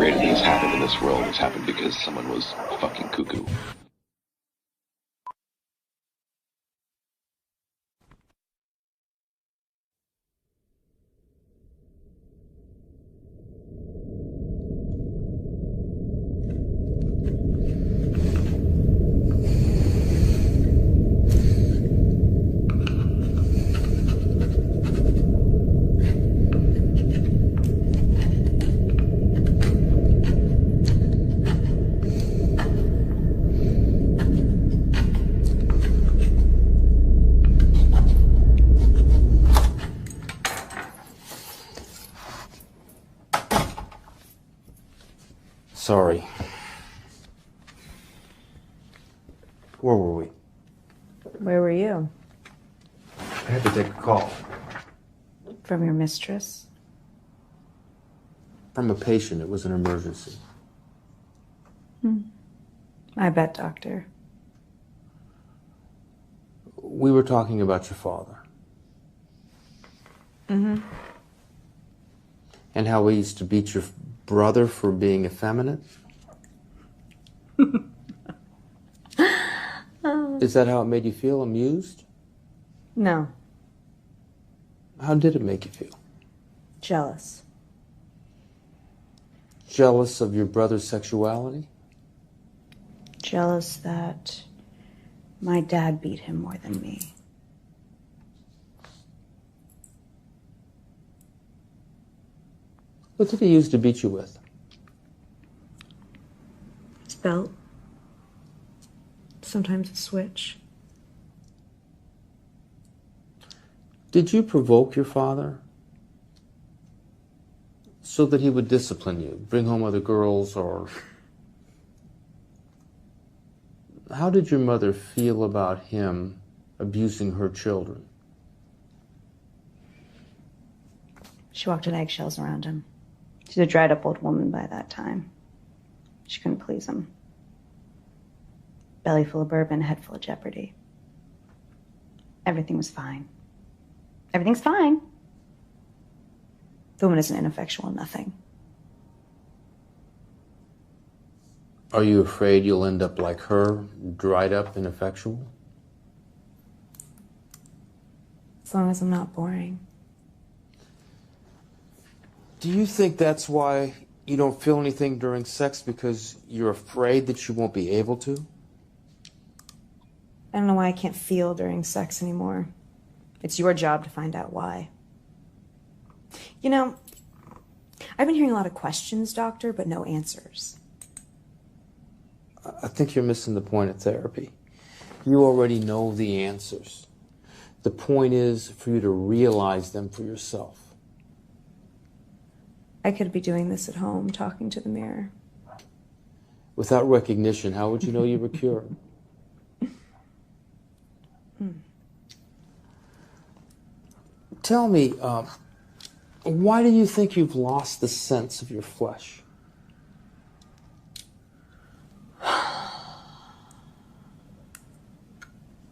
great has happened in this world has happened because someone was fucking cuckoo. Sorry. Where were we? Where were you? I had to take a call. From your mistress? From a patient. It was an emergency. I bet, Doctor. We were talking about your father. Mm-hmm. And how he used to beat your brother for being effeminate? Is that how it made you feel? Amused? No. How did it make you feel? Jealous. Jealous of your brother's sexuality? Jealous that my dad beat him more than me. What did he use to beat you with? His belt. Sometimes a switch. Did you provoke your father so that he would discipline you, bring home other girls, or... How did your mother feel about him abusing her children? She walked on eggshells around him. She's a dried-up old woman by that time. She couldn't please him. Belly full of bourbon, head full of jeopardy. Everything was fine. Everything's fine. The woman is an ineffectual nothing. Are you afraid you'll end up like her, dried up, ineffectual? As long as I'm not boring. Do you think that's why you don't feel anything during sex, because you're afraid that you won't be able to? I don't know why I can't feel during sex anymore. It's your job to find out why. You know, I've been hearing a lot of questions, Doctor, but no answers. I think you're missing the point of therapy. You already know the answers. The point is for you to realize them for yourself. I could be doing this at home, talking to the mirror. Without recognition, how would you know you were cured? Tell me, why do you think you've lost the sense of your flesh? I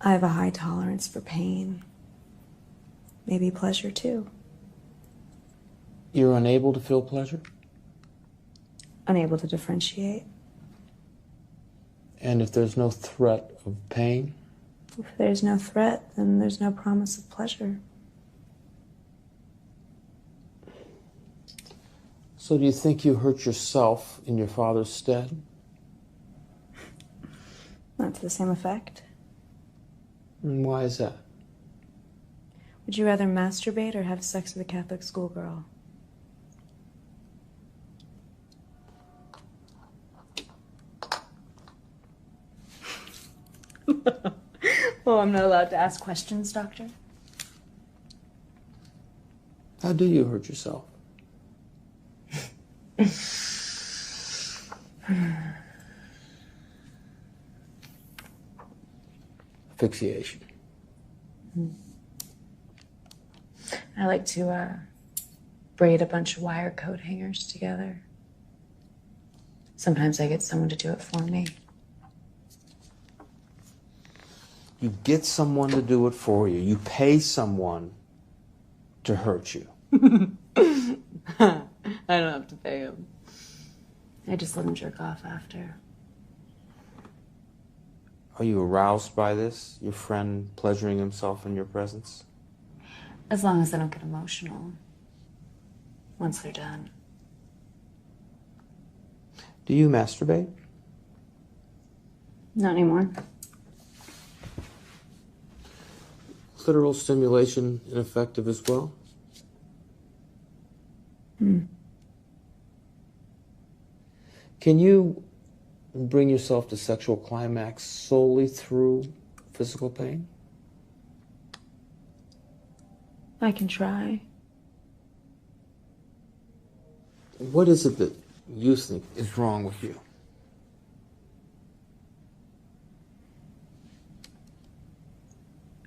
have a high tolerance for pain. Maybe pleasure, too. You're unable to feel pleasure? Unable to differentiate. And if there's no threat of pain? If there's no threat, then there's no promise of pleasure. So do you think you hurt yourself in your father's stead? Not to the same effect. And why is that? Would you rather masturbate or have sex with a Catholic schoolgirl? Oh, I'm not allowed to ask questions, Doctor? How do you hurt yourself? Asphyxiation. I like to braid a bunch of wire coat hangers together. Sometimes I get someone to do it for me. You get someone to do it for you. You pay someone to hurt you. I don't have to pay him. I just let him jerk off after. Are you aroused by this? Your friend pleasuring himself in your presence? As long as I don't get emotional. Once they're done. Do you masturbate? Not anymore. Clitoral stimulation ineffective as well? Can you bring yourself to sexual climax solely through physical pain? I can try. What is it that you think is wrong with you?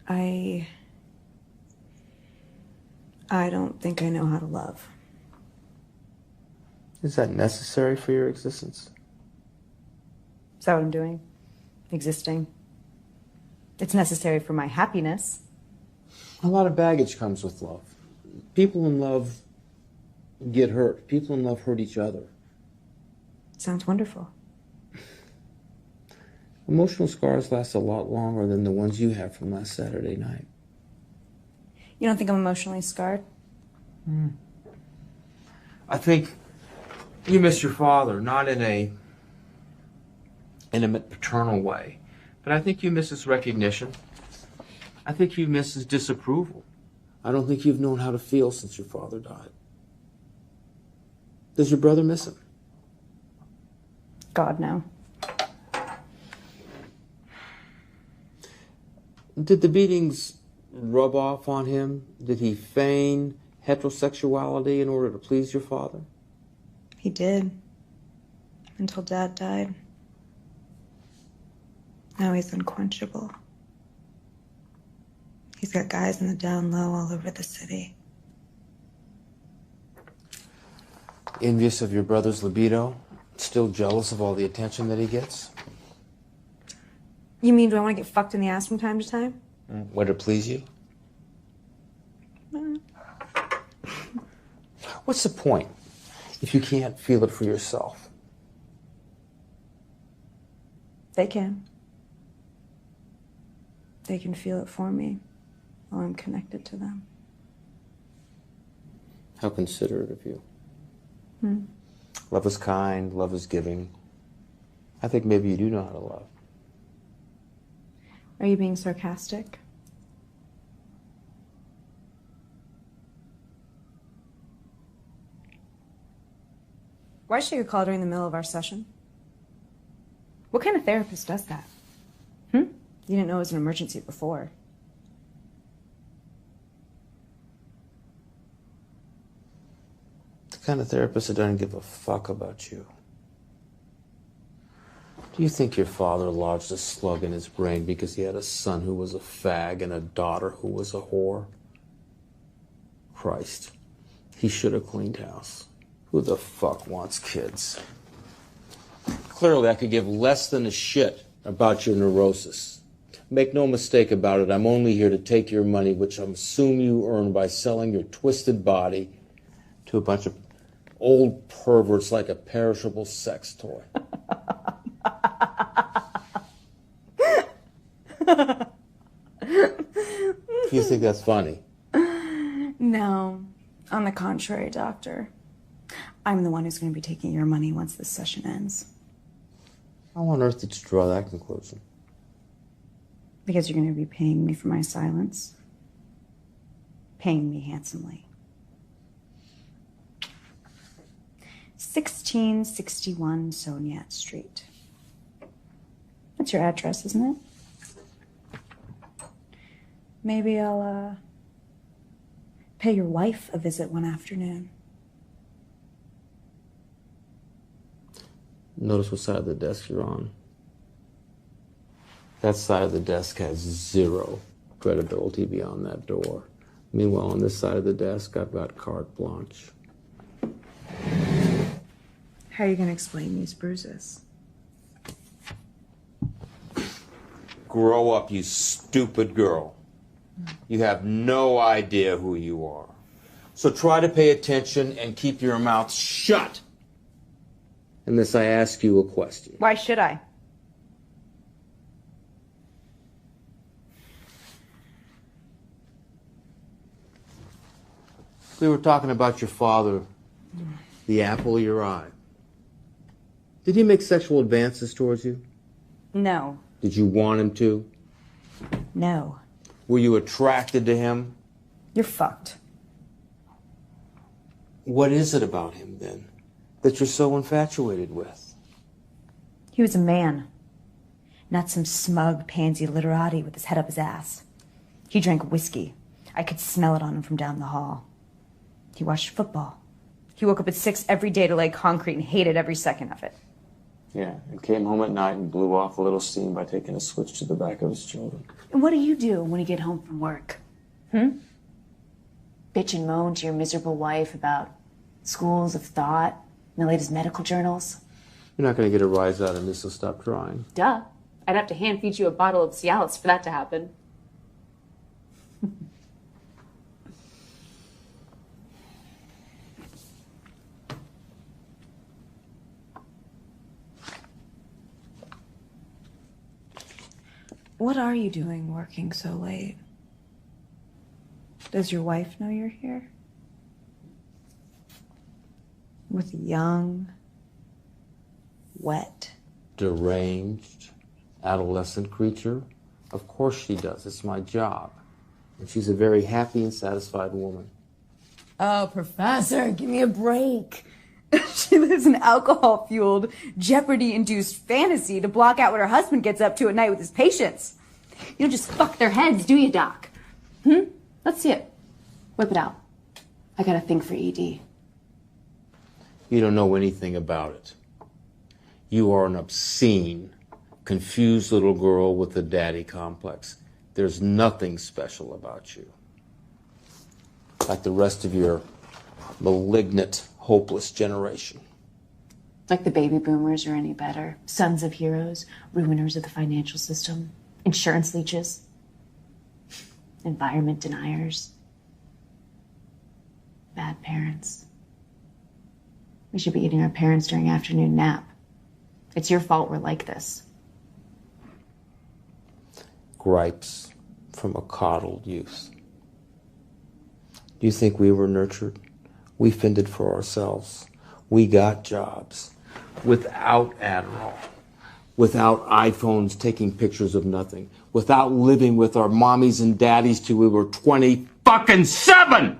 I don't think I know how to love. Is that necessary for your existence? Is that what I'm doing? Existing. It's necessary for my happiness. A lot of baggage comes with love. People in love get hurt. People in love hurt each other. Sounds wonderful. Emotional scars last a lot longer than the ones you have from last Saturday night. You don't think I'm emotionally scarred? I think you miss your father, not in a intimate paternal way, but I think you miss his recognition. I think you miss his disapproval. I don't think you've known how to feel since your father died. Does your brother miss him? God, no. Did the beatings rub off on him? Did he feign heterosexuality in order to please your father? He did. Until Dad died. Now he's unquenchable. He's got guys in the down low all over the city. Envious of your brother's libido? Still jealous of all the attention that he gets? You mean, do I want to get fucked in the ass from time to time? Would it please you? What's the point if you can't feel it for yourself? They can. They can feel it for me while I'm connected to them. How considerate of you. Love is kind, love is giving. I think maybe you do know how to love. Are you being sarcastic? Why should you call during the middle of our session? What kind of therapist does that? You didn't know it was an emergency before. The kind of therapist that doesn't give a fuck about you. Do you think your father lodged a slug in his brain because he had a son who was a fag and a daughter who was a whore? Christ, he should have cleaned house. Who the fuck wants kids? Clearly, I could give less than a shit about your neurosis. Make no mistake about it, I'm only here to take your money, which I assume you earn by selling your twisted body to a bunch of old perverts like a perishable sex toy. You think that's funny? No. On the contrary, Doctor. I'm the one who's going to be taking your money once this session ends. How on earth did you draw that conclusion? Because you're going to be paying me for my silence. Paying me handsomely. 1661 Soniat Street. That's your address, isn't it? Maybe I'll, pay your wife a visit one afternoon. Notice what side of the desk you're on. That side of the desk has zero credibility beyond that door. Meanwhile, on this side of the desk, I've got carte blanche. How are you going to explain these bruises? Grow up, you stupid girl. You have no idea who you are. So try to pay attention and keep your mouth shut. unless I ask you a question. Why should I? We were talking about your father, the apple of your eye. Did he make sexual advances towards you? No. Did you want him to? No. Were you attracted to him? You're fucked. What is it about him, then, that you're so infatuated with? He was a man. Not some smug, pansy literati with his head up his ass. He drank whiskey. I could smell it on him from down the hall. He watched football. He woke up at 6 every day to lay concrete and hated every second of it. Yeah, and came home at night and blew off a little steam by taking a switch to the back of his children. And what do you do when you get home from work? Bitch and moan to your miserable wife about schools of thought and the latest medical journals? You're not going to get a rise out of me, so stop trying. Duh. I'd have to hand feed you a bottle of Cialis for that to happen. What are you doing working so late? Does your wife know you're here? With a young, wet, Deranged, adolescent creature? Of course she does. It's my job. And she's a very happy and satisfied woman. Oh, Professor, give me a break. She lives an alcohol-fueled, Jeopardy-induced fantasy to block out what her husband gets up to at night with his patients. You don't just fuck their heads, do you, Doc? Let's see it. Whip it out. I got a thing for ED. You don't know anything about it. You are an obscene, confused little girl with a daddy complex. There's nothing special about you. Like the rest of your malignant, hopeless generation. Like the baby boomers are any better. Sons of heroes, ruiners of the financial system, insurance leeches, environment deniers, bad parents. We should be eating our parents during afternoon nap. It's your fault we're like this. Gripes from a coddled youth. Do you think we were nurtured? We fended for ourselves. We got jobs without Adderall, without iPhones taking pictures of nothing, without living with our mommies and daddies till we were 27.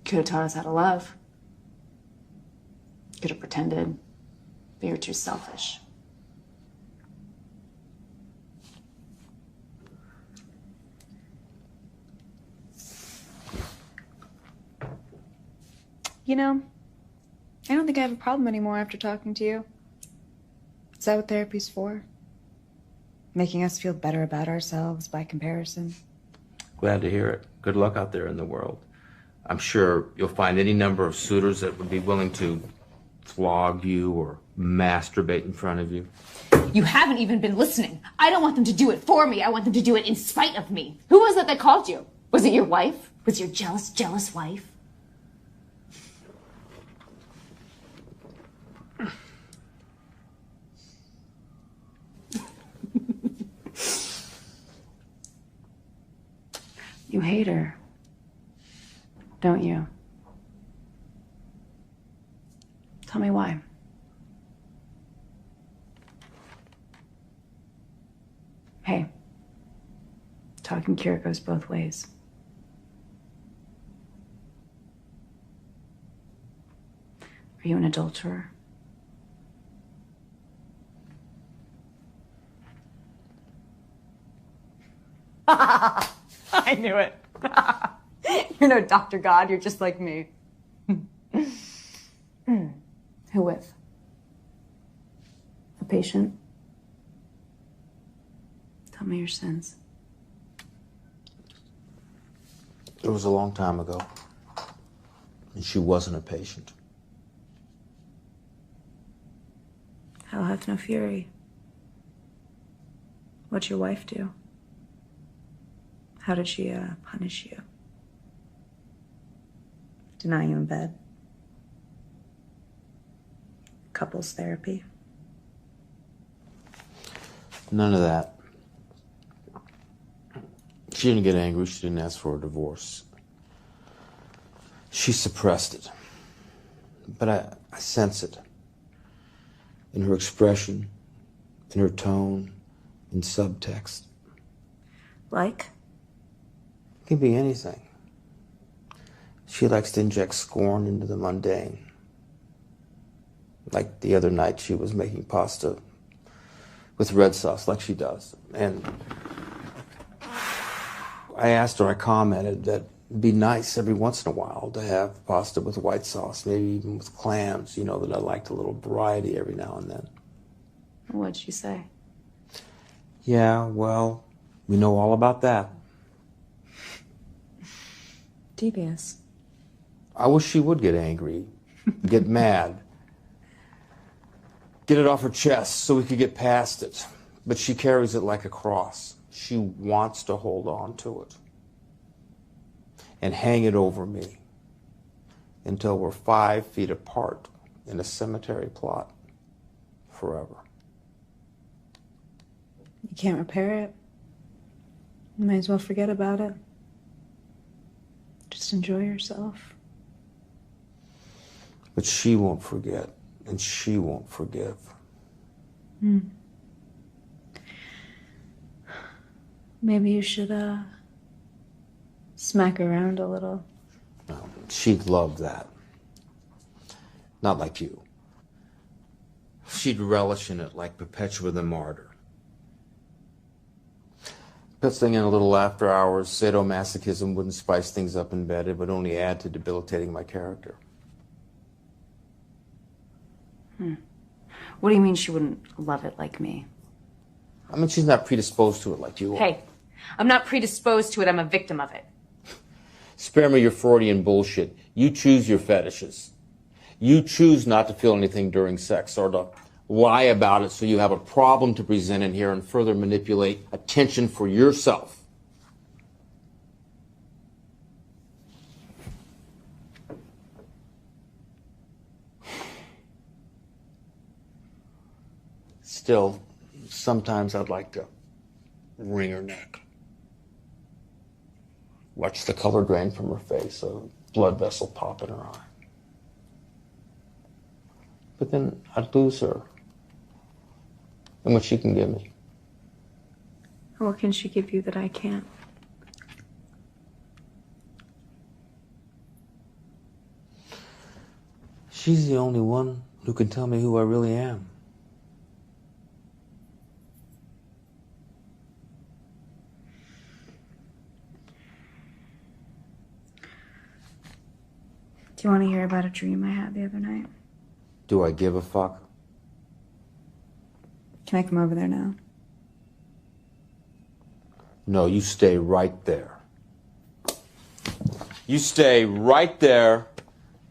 Could have taught us how to love. Could have pretended, but you're too selfish. You know, I don't think I have a problem anymore after talking to you. Is that what therapy's for? Making us feel better about ourselves by comparison? Glad to hear it. Good luck out there in the world. I'm sure you'll find any number of suitors that would be willing to flog you or masturbate in front of you. You haven't even been listening. I don't want them to do it for me. I want them to do it in spite of me. Who was that called you? Was it your wife? Was your jealous, jealous wife? You hate her, don't you? Tell me why. Hey, talking cure goes both ways. Are you an adulterer? I knew it. You're no Dr. God, you're just like me. Who with? A patient? Tell me your sins. It was a long time ago, and she wasn't a patient. Hell hath no fury. What'd your wife do? How did she punish you? Deny you in bed? Couples therapy? None of that. She didn't get angry. She didn't ask for a divorce. She suppressed it. But I sense it. In her expression, in her tone, in subtext. Like? It can be anything. She likes to inject scorn into the mundane. Like the other night, she was making pasta with red sauce, like she does. And I asked her, I commented that it'd be nice every once in a while to have pasta with white sauce, maybe even with clams, you know, that I liked a little variety every now and then. What'd she say? Yeah, well, we know all about that. Devious. I wish she would get angry, get mad, get it off her chest so we could get past it. But she carries it like a cross. She wants to hold on to it and hang it over me until we're 5 feet apart in a cemetery plot forever. You can't repair it. You might as well forget about it. Just enjoy yourself. But she won't forget, and she won't forgive. Maybe you should, smack her around a little. No, she'd love that. Not like you. She'd relish in it like Perpetua the Martyr. Best thing in a little after hours, sadomasochism wouldn't spice things up in bed. It would only add to debilitating my character. What do you mean she wouldn't love it like me? I mean, she's not predisposed to it like you are. Hey, I'm not predisposed to it. I'm a victim of it. Spare me your Freudian bullshit. You choose your fetishes. You choose not to feel anything during sex or to lie about it so you have a problem to present in here and further manipulate attention for yourself. Still, sometimes I'd like to wring her neck. Watch the color drain from her face, a blood vessel pop in her eye. But then I'd lose her and what she can give me. What can she give you that I can't? She's the only one who can tell me who I really am. Do you want to hear about a dream I had the other night? Do I give a fuck? Can I come over there now? No, you stay right there. You stay right there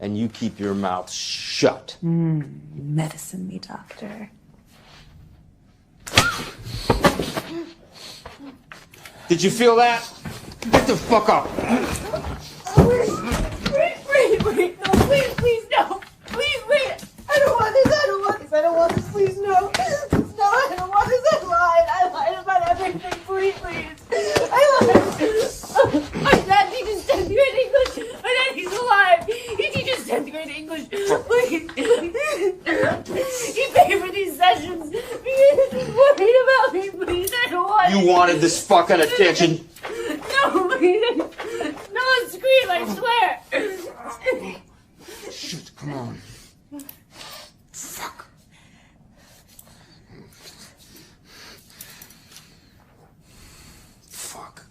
and you keep your mouth shut. Medicine me, doctor. Did you feel that? Get the fuck up. Wait, no, please, no. Please, wait. I don't want this, I don't want this, please, no. No, I don't want this, I lied about everything, please. I lied. My dad teaches 10th grade English. My dad, he's alive. He teaches 10th grade English. Please. He paid for these sessions because he's worried about me, please. I don't want You wanted this fucking attention. No, please. No, scream, I swear. Shit, come on. Fuck. Fuck.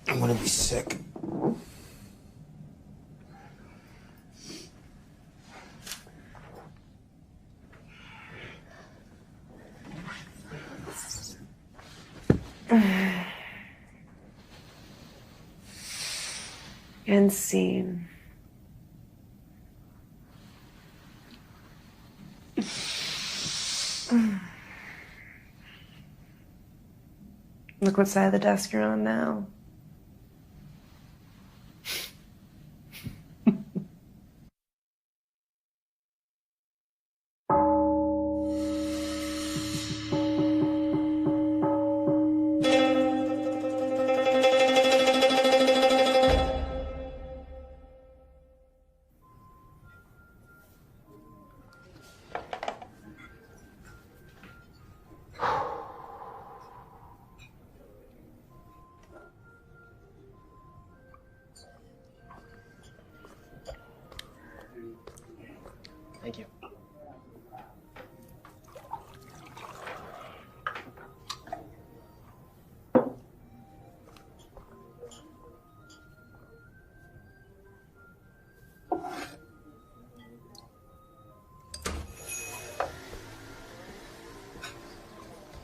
I'm gonna be sick. End scene. Look what side of the desk you're on now. Thank you.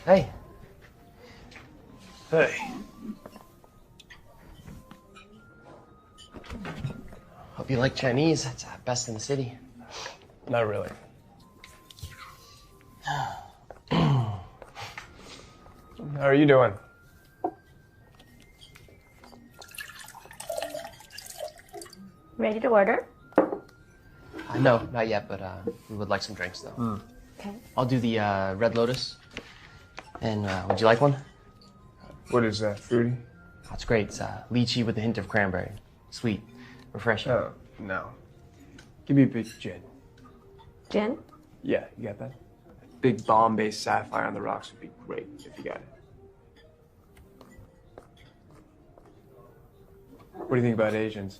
Hey. Hey. Hope you like Chinese. It's best in the city. Not really. How are you doing? Ready to order? No, not yet, but we would like some drinks, though. Okay. I'll do the Red Lotus. And would you like one? What is that, fruity? That's great. It's lychee with a hint of cranberry. Sweet. Refreshing. Oh, no. Give me a big gin. Gin? Yeah, you got that? Big bomb-based sapphire on the rocks would be great if you got it. What do you think about Asians?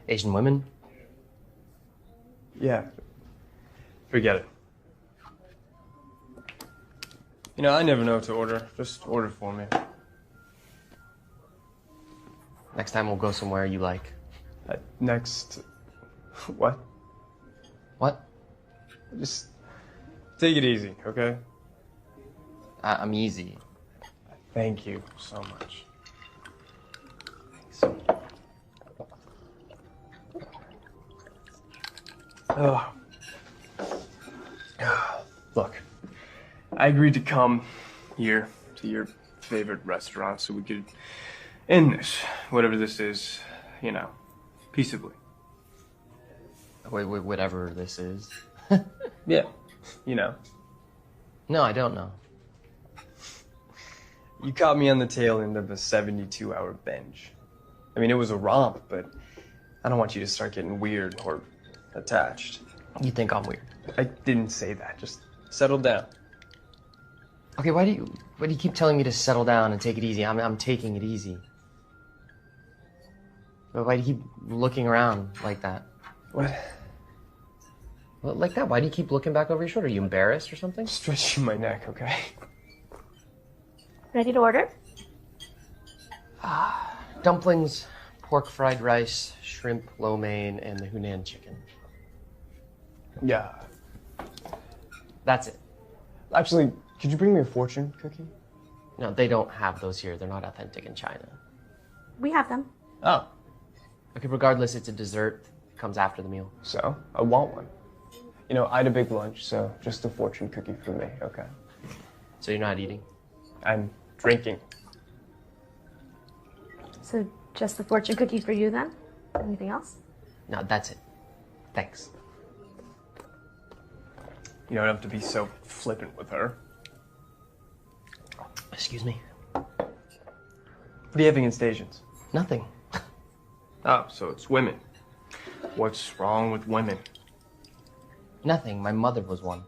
Asian women? Yeah. Forget it. You know, I never know what to order. Just order for me. Next time we'll go somewhere you like. Next... What? What? Just take it easy, okay? I'm easy. Thank you so much. Oh. Look, I agreed to come here to your favorite restaurant so we could end this, whatever this is, you know, peaceably. Wait, whatever this is. Yeah, you know. No, I don't know. You caught me on the tail end of a 72-hour binge. I mean, it was a romp, but I don't want you to start getting weird or attached. You think I'm weird? I didn't say that. Just settle down. Okay, why do you keep telling me to settle down and take it easy? I'm taking it easy. But why do you keep looking around like that? What? Well, like that? Why do you keep looking back over your shoulder? Are you embarrassed or something? Stretching my neck, okay? Ready to order? Dumplings, pork fried rice, shrimp lo mein, and the Hunan chicken. Yeah. That's it. Actually, could you bring me a fortune cookie? No, they don't have those here. They're not authentic in China. We have them. Oh. Okay, regardless, it's a dessert. It comes after the meal. So, I want one. You know, I had a big lunch, so just a fortune cookie for me, okay? So you're not eating? I'm drinking. So just the fortune cookie for you then? Anything else? No, that's it. Thanks. You don't have to be so flippant with her. Excuse me? What are you having in stations? Nothing. Oh, so it's women. What's wrong with women? Nothing. My mother was one.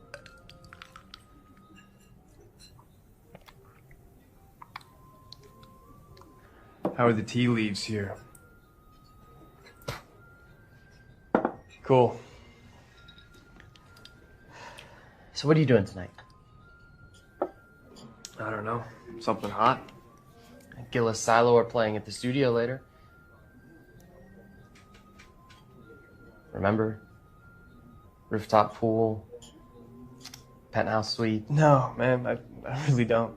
How are the tea leaves here? Cool. So what are you doing tonight? I don't know. Something hot? Gillis Silo are playing at the studio later. Remember? Rooftop pool. Penthouse suite. No, man, I really don't.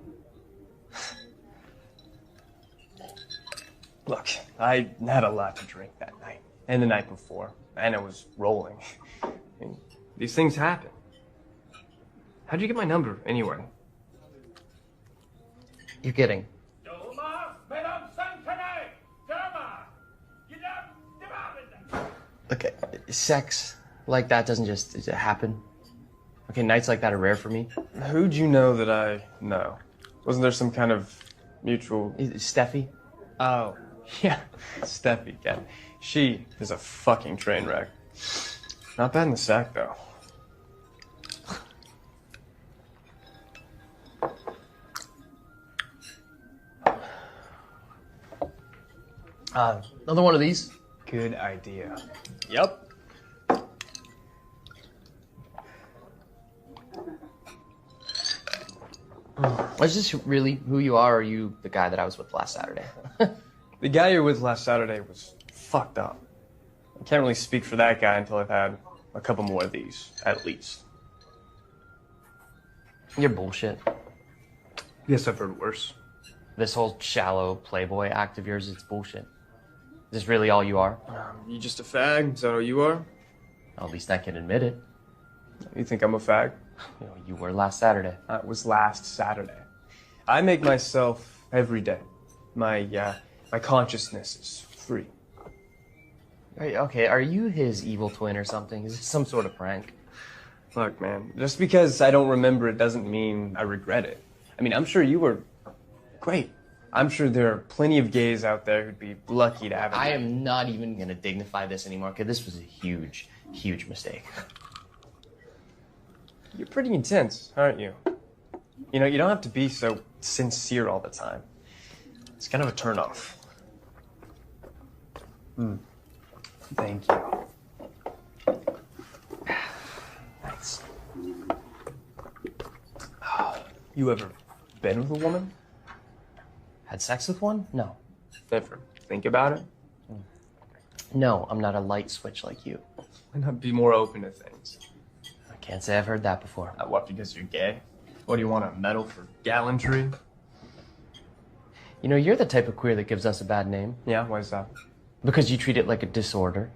Look, I had a lot to drink that night, and the night before, and I was rolling. I mean, these things happen. How'd you get my number, anyway? You're kidding. Okay, sex like that doesn't just happen. Okay, nights like that are rare for me. Who'd you know that I know? Wasn't there some kind of mutual... Steffi? Oh, yeah, Steffi, yeah. She is a fucking train wreck. Not bad in the sack, though. Another one of these? Good idea. Yep. Is this really who you are, or are you the guy that I was with last Saturday? The guy you were with last Saturday was fucked up. I can't really speak for that guy until I've had a couple more of these, at least. You're bullshit. Yes, I've heard worse. This whole shallow playboy act of yours, it's bullshit. Is this really all you are? You just a fag? Is that all you are? Well, at least I can admit it. You think I'm a fag? You know, you were last Saturday. It was last Saturday. I make myself every day. My consciousness is free. Okay, are you his evil twin or something? Is this some sort of prank? Look, man, just because I don't remember it doesn't mean I regret it. I mean, I'm sure you were great. I'm sure there are plenty of gays out there who'd be lucky to have a I am not even gonna dignify this anymore, because this was a huge, huge mistake. You're pretty intense, aren't you? You know, you don't have to be so sincere all the time. It's kind of a turnoff. Thank you. Thanks. You ever been with a woman? Had sex with one? No. Ever think about it? No, I'm not a light switch like you. Why not be more open to things? I can't say I've heard that before. What, because you're gay? What, do you want a medal for gallantry? You know, you're the type of queer that gives us a bad name. Yeah, why is that? Because you treat it like a disorder,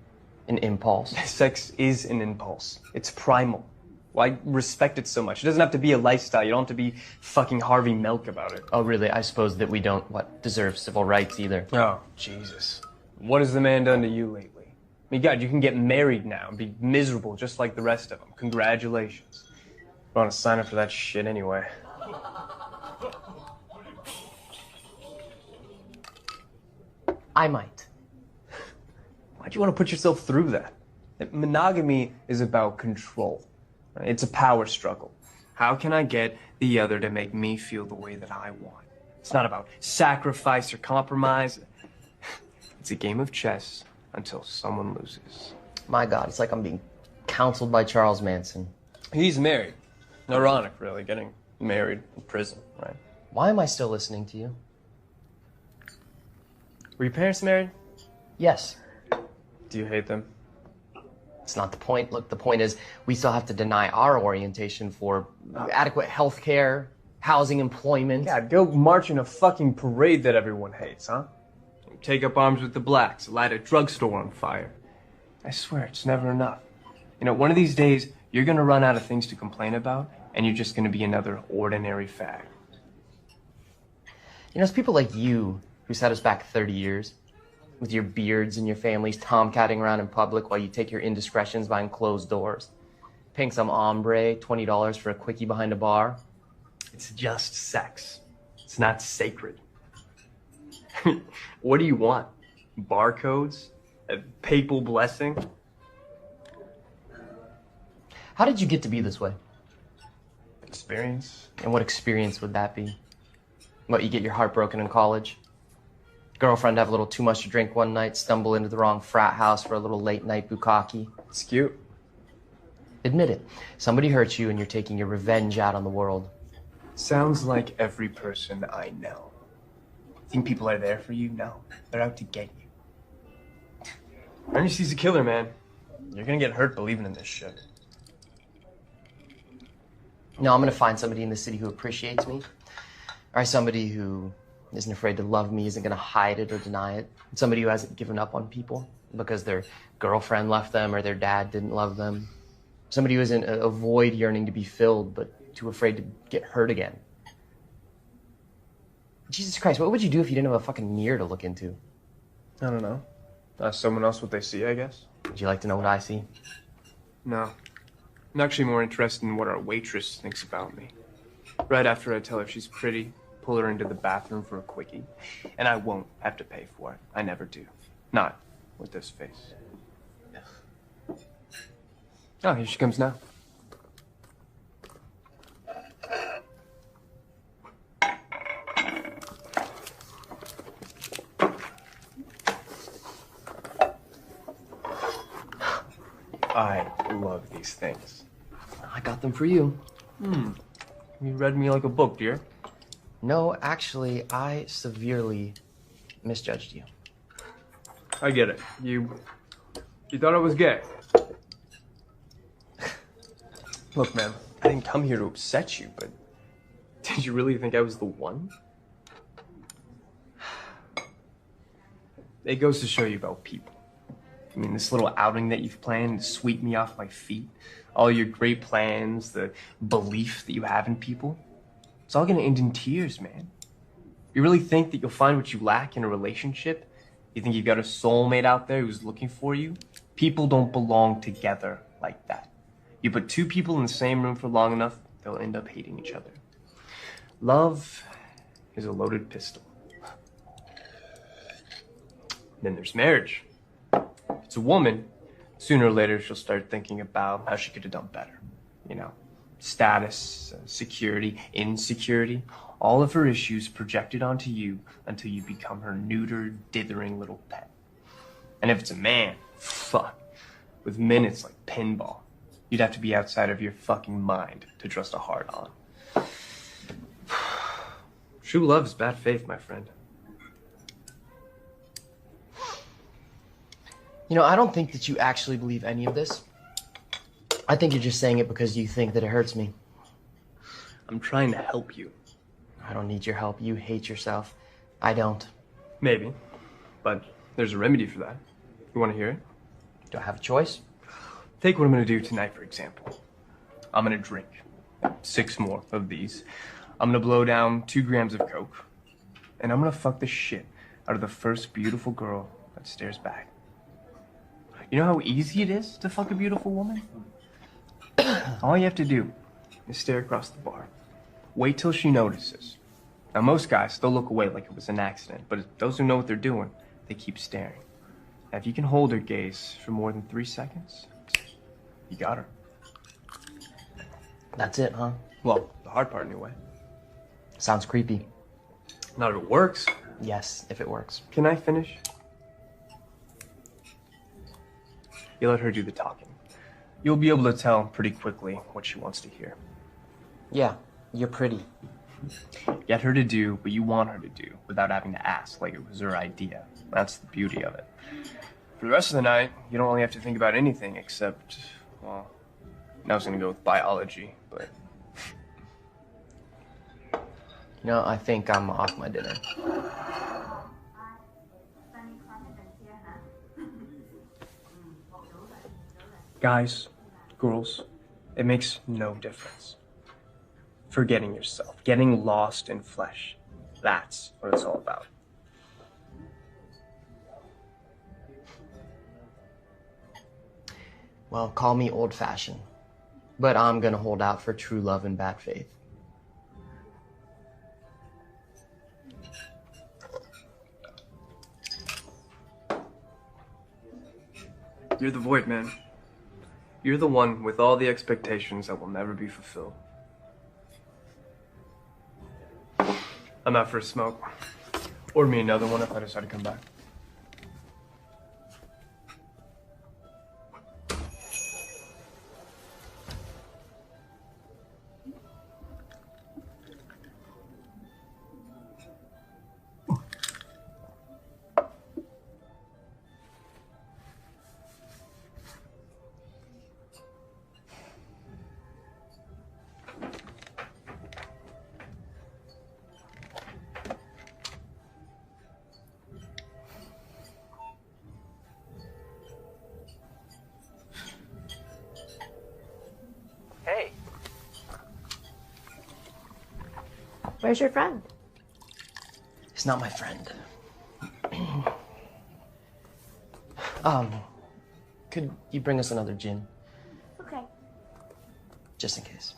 an impulse. Sex is an impulse. It's primal. Why respect it so much? It doesn't have to be a lifestyle. You don't have to be fucking Harvey Milk about it. Oh, really? I suppose that we don't, deserve civil rights either. Oh, Jesus. What has the man done to you lately? I mean, God, you can get married now and be miserable just like the rest of them. Congratulations. I want to sign up for that shit anyway. I might. Why'd you want to put yourself through that? Monogamy is about control. It's a power struggle. How can I get the other to make me feel the way that I want? It's not about sacrifice or compromise. It's a game of chess until someone loses. My God, it's like I'm being counseled by Charles Manson. He's married. Ironic, really, getting married in prison, right? Why am I still listening to you? Were your parents married? Yes. Do you hate them? It's not the point. Look, the point is we still have to deny our orientation for adequate health care, housing, employment. God, go march in a fucking parade that everyone hates, huh? Take up arms with the blacks, light a drugstore on fire. I swear, it's never enough. You know, one of these days, you're gonna run out of things to complain about, and you're just gonna be another ordinary fag. You know, it's people like you who set us back 30 years. With your beards and your families tomcatting around in public while you take your indiscretions behind closed doors. Paying some hombre $20 for a quickie behind a bar. It's just sex. It's not sacred. What do you want? Barcodes? A papal blessing? How did you get to be this way? Experience? And what experience would that be? What, you get your heart broken in college? Girlfriend have a little too much to drink one night, stumble into the wrong frat house for a little late night bukkake. It's cute. Admit it. Somebody hurt you and you're taking your revenge out on the world. Sounds like every person I know. Think people are there for you? No. They're out to get you. Erniesty's a killer, man. You're gonna get hurt believing in this shit. No, I'm gonna find somebody in the city who appreciates me. Or somebody who isn't afraid to love me, isn't gonna hide it or deny it. Somebody who hasn't given up on people because their girlfriend left them or their dad didn't love them. Somebody who isn't a void yearning to be filled, but too afraid to get hurt again. Jesus Christ, what would you do if you didn't have a fucking mirror to look into? I don't know. Ask someone else what they see, I guess. Would you like to know what I see? No. I'm actually more interested in what our waitress thinks about me. Right after I tell her she's pretty, pull her into the bathroom for a quickie. And I won't have to pay for it. I never do. Not with this face. Oh, here she comes now. I love these things. I got them for you. You read me like a book, dear. No, actually, I severely misjudged you. I get it. You thought I was gay. Look, man, I didn't come here to upset you, but did you really think I was the one? It goes to show you about people. I mean, this little outing that you've planned to sweep me off my feet, all your great plans, the belief that you have in people, it's all gonna end in tears, man. You really think that you'll find what you lack in a relationship? You think you've got a soulmate out there who's looking for you? People don't belong together like that. You put two people in the same room for long enough, they'll end up hating each other. Love is a loaded pistol. Then there's marriage. If it's a woman, sooner or later she'll start thinking about how she could have done better. You know, status, security, insecurity, all of her issues projected onto you until you become her neutered, dithering little pet. And if it's a man, fuck, with men it's like pinball. You'd have to be outside of your fucking mind to trust a hard-on. True love is bad faith, my friend. You know, I don't think that you actually believe any of this. I think you're just saying it because you think that it hurts me. I'm trying to help you. I don't need your help. You hate yourself. I don't. Maybe, but there's a remedy for that. You want to hear it? Do I have a choice? Take what I'm going to do tonight, for example. I'm going to drink 6 more of these. I'm going to blow down 2 grams of coke. And I'm going to fuck the shit out of the first beautiful girl that stares back. You know how easy it is to fuck a beautiful woman? All you have to do is stare across the bar. Wait till she notices. Now, most guys, they'll look away like it was an accident, but those who know what they're doing, they keep staring. Now, if you can hold her gaze for more than 3 seconds, you got her. That's it, huh? Well, the hard part anyway. Sounds creepy. Not if it works. Yes, if it works. Can I finish? You let her do the talking. You'll be able to tell pretty quickly what she wants to hear. Yeah, you're pretty. Get her to do what you want her to do without having to ask like it was her idea. That's the beauty of it. For the rest of the night, you don't really have to think about anything except, well, I was going to go with biology, but... You know, I think I'm off my dinner. Guys, girls, it makes no difference. Forgetting yourself, getting lost in flesh. That's what it's all about. Well, call me old-fashioned, but I'm gonna hold out for true love and bad faith. You're the void, man. You're the one with all the expectations that will never be fulfilled. I'm out for a smoke. Order me another one if I decide to come back. Where's your friend? She's not my friend. Could you bring us another gin? Okay. Just in case.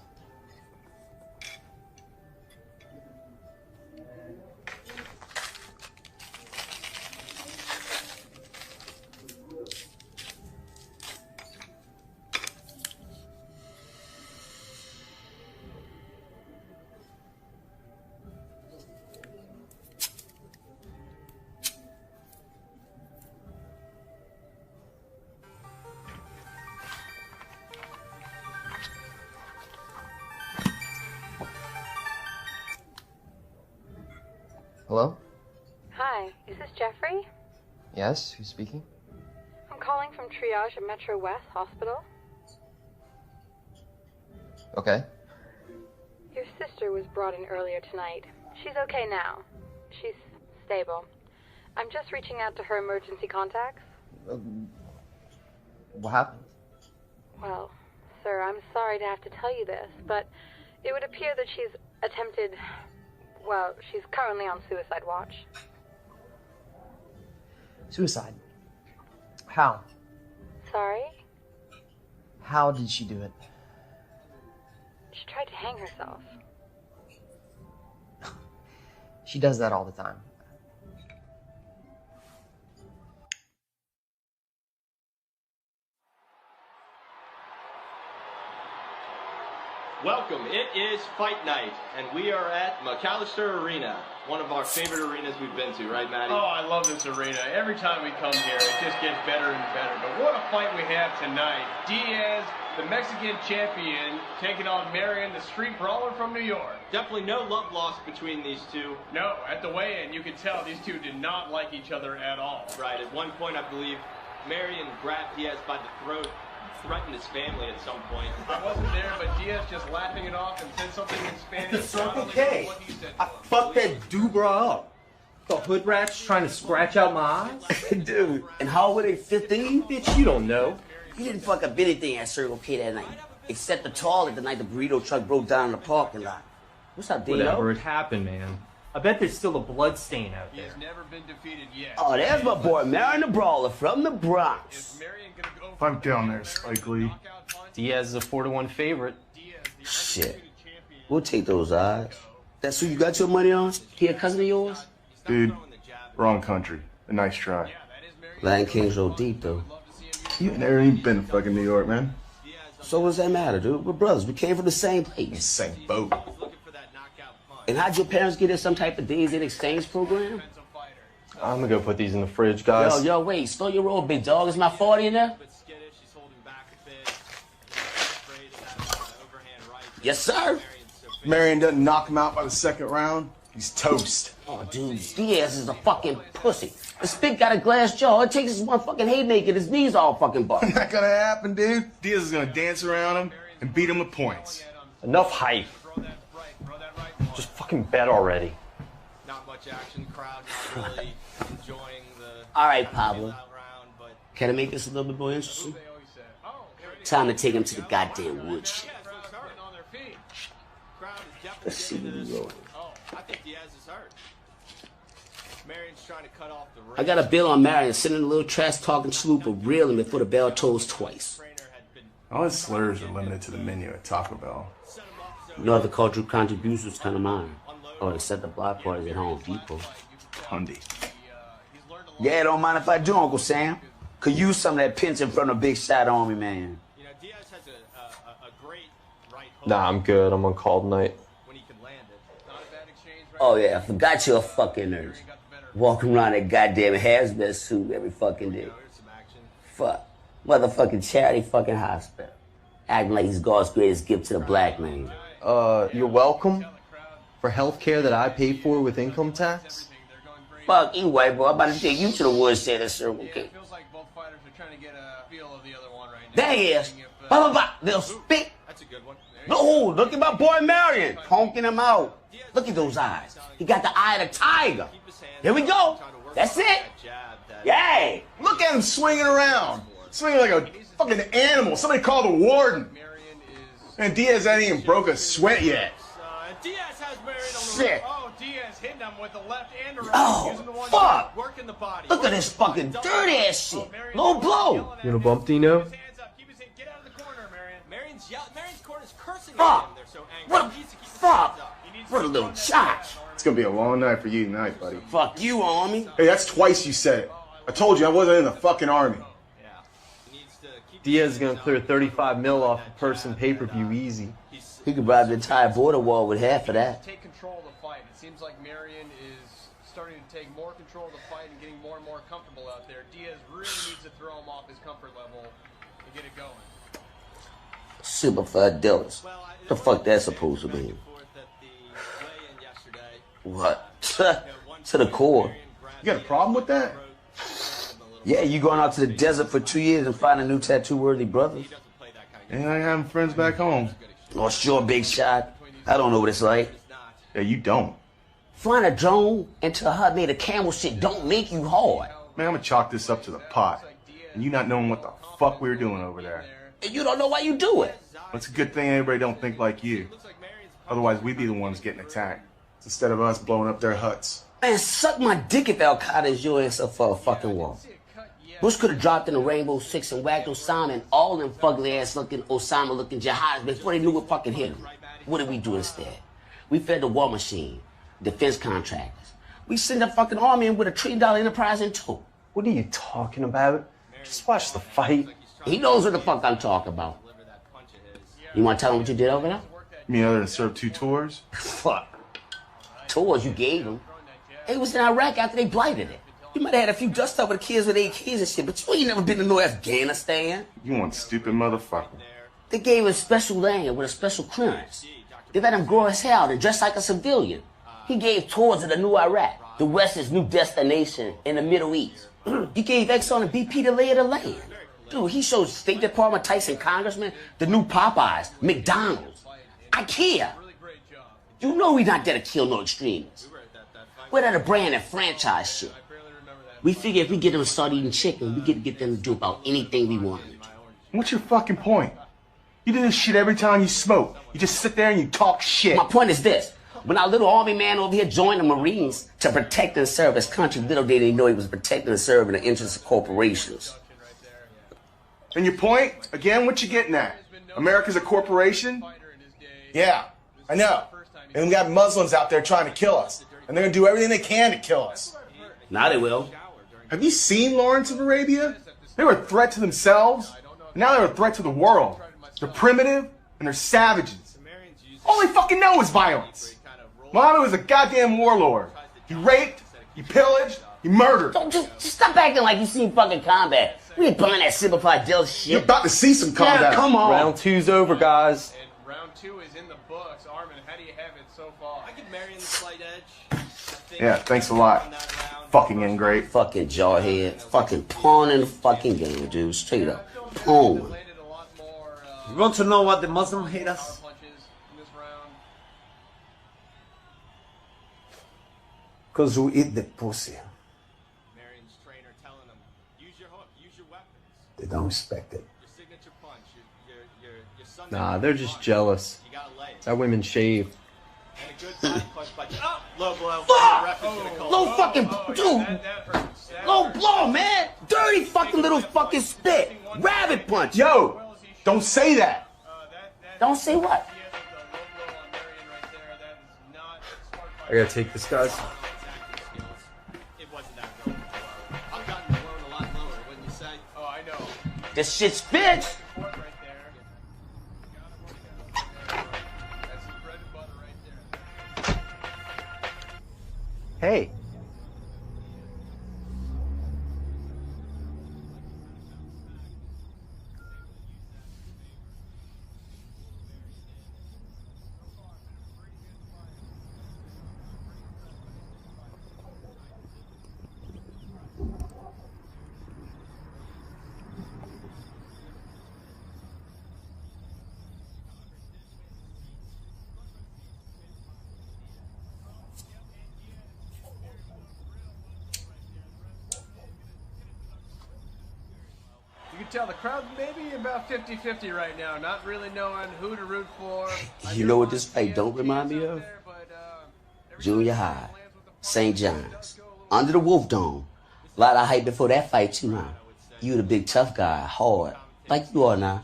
Hello? Hi, is this Jeffrey? Yes, who's speaking? I'm calling from triage at Metro West Hospital. Okay. Your sister was brought in earlier tonight. She's okay now. She's stable. I'm just reaching out to her emergency contacts. What happened? Well, sir, I'm sorry to have to tell you this, but it would appear that she's attempted... Well, she's currently on suicide watch. Suicide? How? Sorry? How did she do it? She tried to hang herself. She does that all the time. Welcome. It is fight night, and we are at McAllister Arena, one of our favorite arenas we've been to, right, Matty? Oh, I love this arena. Every time we come here, it just gets better and better. But what a fight we have tonight. Diaz, the Mexican champion, taking on Marion, the street brawler from New York. Definitely no love lost between these two. No, at the weigh-in, you could tell these two did not like each other at all. Right, at one point, I believe, Marion grabbed Diaz by the throat, threatened his family at some point. I wasn't there, but Diaz just laughing it off and said something in Spanish. The Circle K. I fucked that Dubra up. The hood rats trying to scratch out my eyes? Dude, and how old were they, 15? Bitch, you don't know. You didn't fuck up anything at Circle K that night. Except the toilet the night the burrito truck broke down in the parking lot. What's up, Dino? Whatever, it happened, man. I bet there's still a blood stain out He there. has never been defeated yet. Oh, there's my boy, Marion the Brawler from the Bronx. Is Marion gonna go Fight down there, Spike Lee. Diaz is a 4-1 favorite. Shit. We'll take those odds. That's who you got your money on? He a cousin of yours? Dude, wrong country. A nice try. Lion King's roll deep, though. You ain't never even been to fucking New York, man. So what does that matter, dude? We're brothers. We came from the same place. Same boat. And how'd your parents get in some type of days in exchange program? I'm gonna go put these in the fridge, guys. Yo, wait. Slow your roll, big dog. Is my 40 in there? Yes, sir. Marion doesn't knock him out by the second round. He's toast. Oh, dude, Diaz is a fucking pussy. The spit got a glass jaw. All it takes is one fucking haymaker. His knees all fucking busted. Not gonna happen, dude. Diaz is gonna dance around him and beat him with points. Enough hype. Just fucking bet already. Not much action, crowd not really enjoying the... All right, Pablo. Can I make this a little bit more interesting? Time to take him to the goddamn woodshed. Let's see what we're going. I think Diaz is hurt. Marion's trying to cut off the ring. I got a bill on Marion sending a little trash-talking slooper reeling before the bell tolls twice. All his slurs are limited to the menu at Taco Bell. No other cultural contributions come to mind. Oh, except the block parties at Home Depot. Hundy. Yeah, don't mind if I do, Uncle Sam. Could use some of that pinch in front of Big Shot on me, man. You know, Diaz has a great right hook. Nah, I'm good. I'm on call tonight. When he can land it. Not a bad exchange right Oh, yeah, I forgot you're a fucking nurse. Walking around that goddamn hazmat suit every fucking day. Fuck. Motherfucking charity fucking hospital. Acting like he's God's greatest gift to the black man. You're welcome for health care that I pay for with income tax? Fuck you, white boy. I'm about to take you to the woodshed at Circle K. It feels like both fighters are trying to get a feel of the other one right now. There he is. Blah, blah, blah. They'll spit. That's a good one. No, look at my boy Marion. Honking him out. Look at those eyes. He got the eye of the tiger. Here we go. That's it. Yay. Look at him swinging around. Swinging like a fucking animal. Somebody call the warden. And Diaz hasn't even broke a sweat yet. Diaz has Marion on the Shit. Oh, Diaz hitting him with the left and the right. Oh, Using the one fuck! working the body. Look at this fucking dirty ass shit. Low blow. You wanna bump Dino? Get out of the corner, Marion. Marion's corner's cursing at Fuck! him. They're so angry. What a fuck! What a little charge. It's gonna be a long night for you tonight, buddy. Fuck you, Army. Hey, that's twice you said it. I told you I wasn't in the fucking army. Diaz is gonna clear 35 mil off a person pay-per-view easy. He could bribe the entire border wall with half of that. Take control of the fight. It seems like Marion is starting to take more control of the fight and getting more and more comfortable out there. Diaz really needs to throw him off his comfort level and get it going. Simplified Dillas. The fuck that's supposed to mean? What? To the core. You got a problem with that? Yeah, you going out to the desert for 2 years and finding new tattoo-worthy brothers? Yeah, I have friends back home. Oh, sure, big shot. I don't know what it's like. Yeah, you don't. Flying a drone into a hut made of camel shit don't make you hard. Man, I'm gonna chalk this up to the pot. And you not knowing what the fuck we were doing over there. And you don't know why you do it. It's a good thing everybody don't think like you. Otherwise, we'd be the ones getting attacked. Instead of us blowing up their huts. Man, suck my dick if Al-Qaeda is your answer for a fucking war. Bush could have dropped in the Rainbow Six and whacked Osama and all them fugly-ass looking, Osama-looking jihadists before they knew what fucking hit them. What did we do instead? We fed the war machine, defense contractors. We sent a fucking army in with $1 trillion enterprise in tow. What are you talking about? Just watch the fight. He knows what the fuck I'm talking about. You want to tell him what you did over there? You mean other than serve 2 tours? Fuck. Tours you gave him. They was in Iraq after they blighted it. You might have had a few dust up with the kids with AKs and shit, but you ain't never been to no Afghanistan. You want stupid motherfucker. They gave him a special land with a special clearance. They let him grow his hair out and dress like a civilian. He gave tours of the new Iraq, the West's new destination in the Middle East. You gave Exxon and BP the lay of the land. Dude, he showed State Department, Tyson Congressman, the new Popeyes, McDonald's, IKEA. You know we not there to kill no extremists. We're there to brand and franchise shit. We figure if we get them to start eating chicken, we get them to do about anything we want them to. What's your fucking point? You do this shit every time you smoke. You just sit there and you talk shit. My point is this. When our little army man over here joined the Marines to protect and serve his country, little did he know he was protecting and serving the interests of corporations. And your point? Again, what you getting at? America's a corporation? Yeah, I know. And we got Muslims out there trying to kill us. And they're gonna do everything they can to kill us. Now they will. Have you seen Lawrence of Arabia? They were a threat to themselves. And now they're a threat to the world. They're primitive and they're savages. All they fucking know is violence. Muhammad was a goddamn warlord. He raped, he pillaged, he murdered. Don't just stop acting like you seen fucking combat. We ain't buying that simplified deal shit. You're about to see some combat. Yeah, come on. Round 2's over, guys. And round 2 is in the books. Armin, how do you have it so far? I give Marion the slight edge. Yeah, thanks a lot. Fucking ingrate. Fucking jawhead. Fucking pawn in the fucking game, dude. Straight up. Pawn. You want to know what the Muslim hate us? Because we eat the pussy. Marion's trainer telling him, use your hook, use your weapons. They don't respect it. Your signature punch, your Sunday Nah, they're just jealous. You gotta lay it. That women shave. And a good side punch by oh, low blow. Fuck! Low fucking dude. Low blow, man. Dirty fucking little fucking spit. Rabbit punch. Yo, don't say that. Don't say what? I gotta take this, guys. This shit spits. Hey. You can tell the crowd maybe about 50-50 right now, not really knowing who to root for. You know what this fight don't remind me of? Junior high, St. John's, under the Wolf Dome. A lot of hype before that fight too, huh? You the big tough guy, hard, like you are now,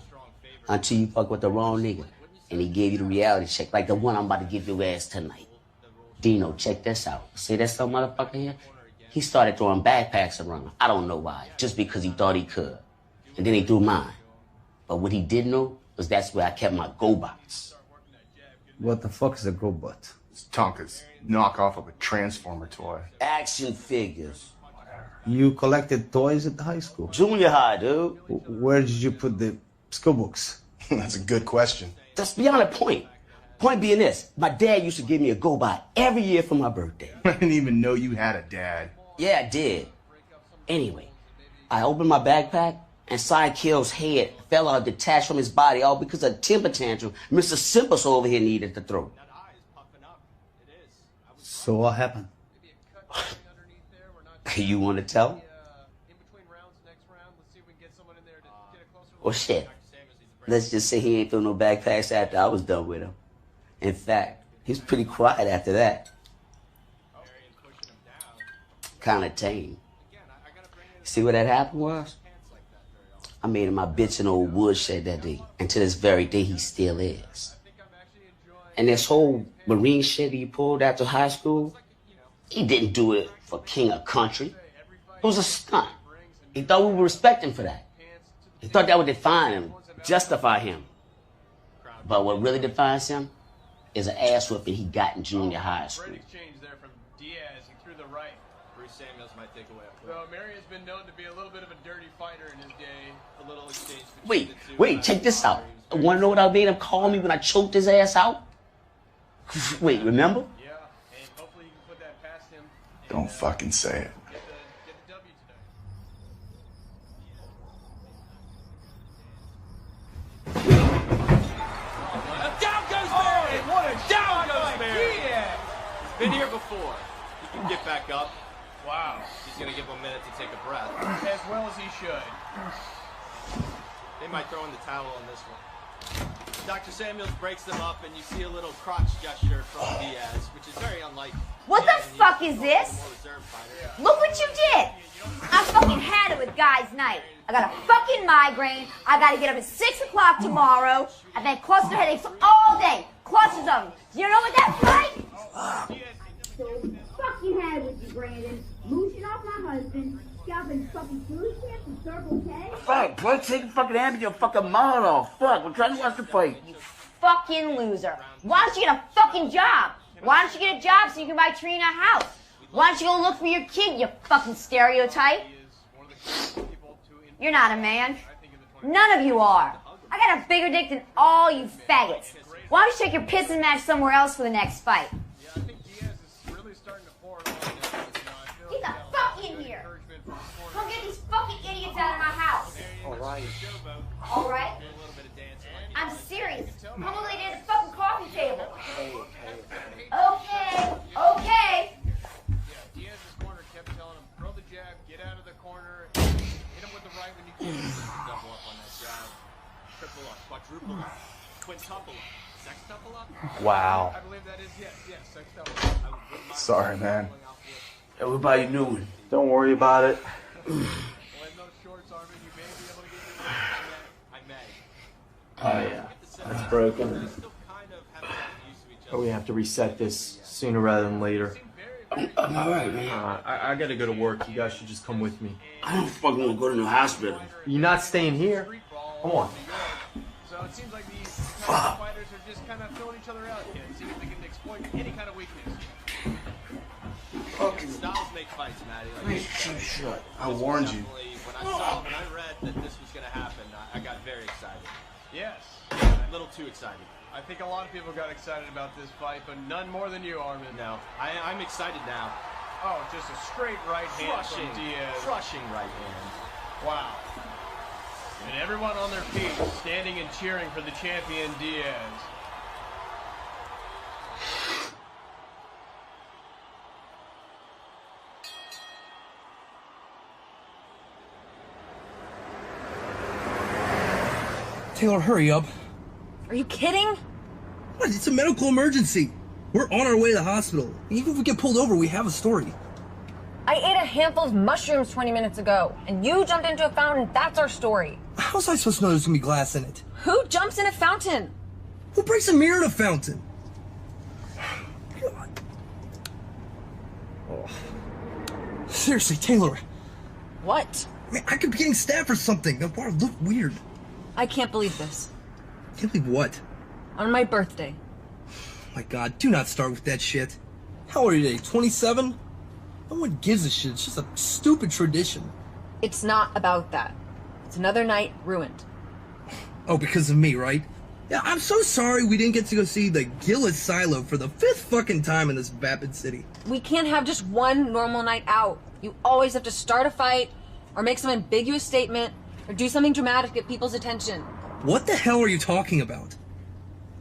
until you fuck with the wrong nigga, and he gave you the reality check, like the one I'm about to give your ass tonight. Dino, check this out. See that some motherfucker here? He started throwing backpacks around. I don't know why, just because he thought he could. And then he threw mine. But what he didn't know was that's where I kept my GoBots. What the fuck is a GoBot? It's Tonka's knockoff of a Transformer toy. Action figures. You collected toys at the high school? Junior high, dude. Where did you put the school books? That's a good question. That's beyond the point. Point being this, my dad used to give me a GoBot every year for my birthday. I didn't even know you had a dad. Yeah, I did. Anyway, I opened my backpack and Sidekill's head fell out detached from his body, all because of a temper tantrum Mr. Simples over here needed to throw. So what happened? You want to tell? Well, shit. Let's just say he ain't throw no backpacks after I was done with him. In fact, he's pretty quiet after that. Kind of tame. See what that happened was? I made him my bitchin' old woodshed that day, and to this very day he still is. And this whole Marine shit he pulled after high school, he didn't do it for king of country. It was a stunt. He thought we would respect him for that. He thought that would define him, justify him. But what really defines him is an ass whipping he got in junior high school. Great exchange there from Diaz. He threw the right. Bruce Samuels might take away. Though Marion's been known to be a little bit of a dirty fighter in his day. A little exchange. Wait, check this out. Want to know what I made him call me when I choked his ass out? Wait, remember? Yeah, and hopefully you can put that past him. Don't fucking say it. Get the W today. Down goes Marion! What a down goes Marion! Yeah. He's been here before. He can get back up. Wow. He's gonna give him a minute to take a breath. As well as he should. They might throw in the towel on this one. Dr. Samuels breaks them up, and you see a little crotch gesture from Diaz, which is very unlike. What the fuck is this? Look what you did! I fucking had it with guys' night. I got a fucking migraine. I gotta get up at 6 o'clock tomorrow. I've had cluster headaches all day. Clusters of them. Do you know what that's like? So fuck you had it with you, Brandon. Mooching off my husband. Scalping fucking food stamps and Circle K. Fuck, bro, take the fucking hand of your fucking mouth off. Fuck, we're trying to watch the fight. You fucking loser. Why don't you get a fucking job? Why don't you get a job so you can buy Trina a house? Why don't you go look for your kid, you fucking stereotype? You're not a man. None of you are. I got a bigger dick than all you faggots. Why don't you take your piss and match somewhere else for the next fight? Get the fuck in here. Come get these fucking idiots out of my house. Alright. Alright? I'm serious. Come look what they did at the fucking coffee table. Okay. Diaz's corner kept telling him, throw the jab, get out of the corner, hit him with the right when you can. Double up on that jab. Triple up, quadruple up, quintuple up, sextuple up. Wow. I believe that is, yes, sextuple up. Sorry, man. Everybody knew it. Don't worry about it. Oh yeah, that's broken. But we have to reset this sooner rather than later. I'm alright, man. I gotta go to work. You guys should just come with me. I don't fucking want to go to no hospital. You're not staying here. Come on. So it seems like these kind of fighters are just kind of throwing each other out here, seeing if they can exploit any kind of weakness. Fucking styles make fights, Matty. Like Shut. I warned you. When I read that this was gonna happen, I got very excited. Yes. A little too excited. I think a lot of people got excited about this fight, but none more than you, Armin. No, I'm excited now. Oh, just a straight right hand from Diaz. Crushing right hand. Wow. And everyone on their feet, standing and cheering for the champion, Diaz. Taylor, hurry up. Are you kidding? What? It's a medical emergency. We're on our way to the hospital. Even if we get pulled over, we have a story. I ate a handful of mushrooms 20 minutes ago, and you jumped into a fountain. That's our story. How was I supposed to know there's gonna be glass in it? Who jumps in a fountain? Who breaks a mirror in a fountain? God. Oh. Seriously, Taylor. What? Man, I could be getting stabbed or something. That water looked weird. I can't believe this. Can't believe what? On my birthday. My God, do not start with that shit. How old are you today? 27? No one gives a shit. It's just a stupid tradition. It's not about that. It's another night ruined. Oh, because of me, right? Yeah, I'm so sorry we didn't get to go see the Gillis Silo for the 5th fucking time in this vapid city. We can't have just one normal night out. You always have to start a fight, or make some ambiguous statement, or do something dramatic to get people's attention. What the hell are you talking about?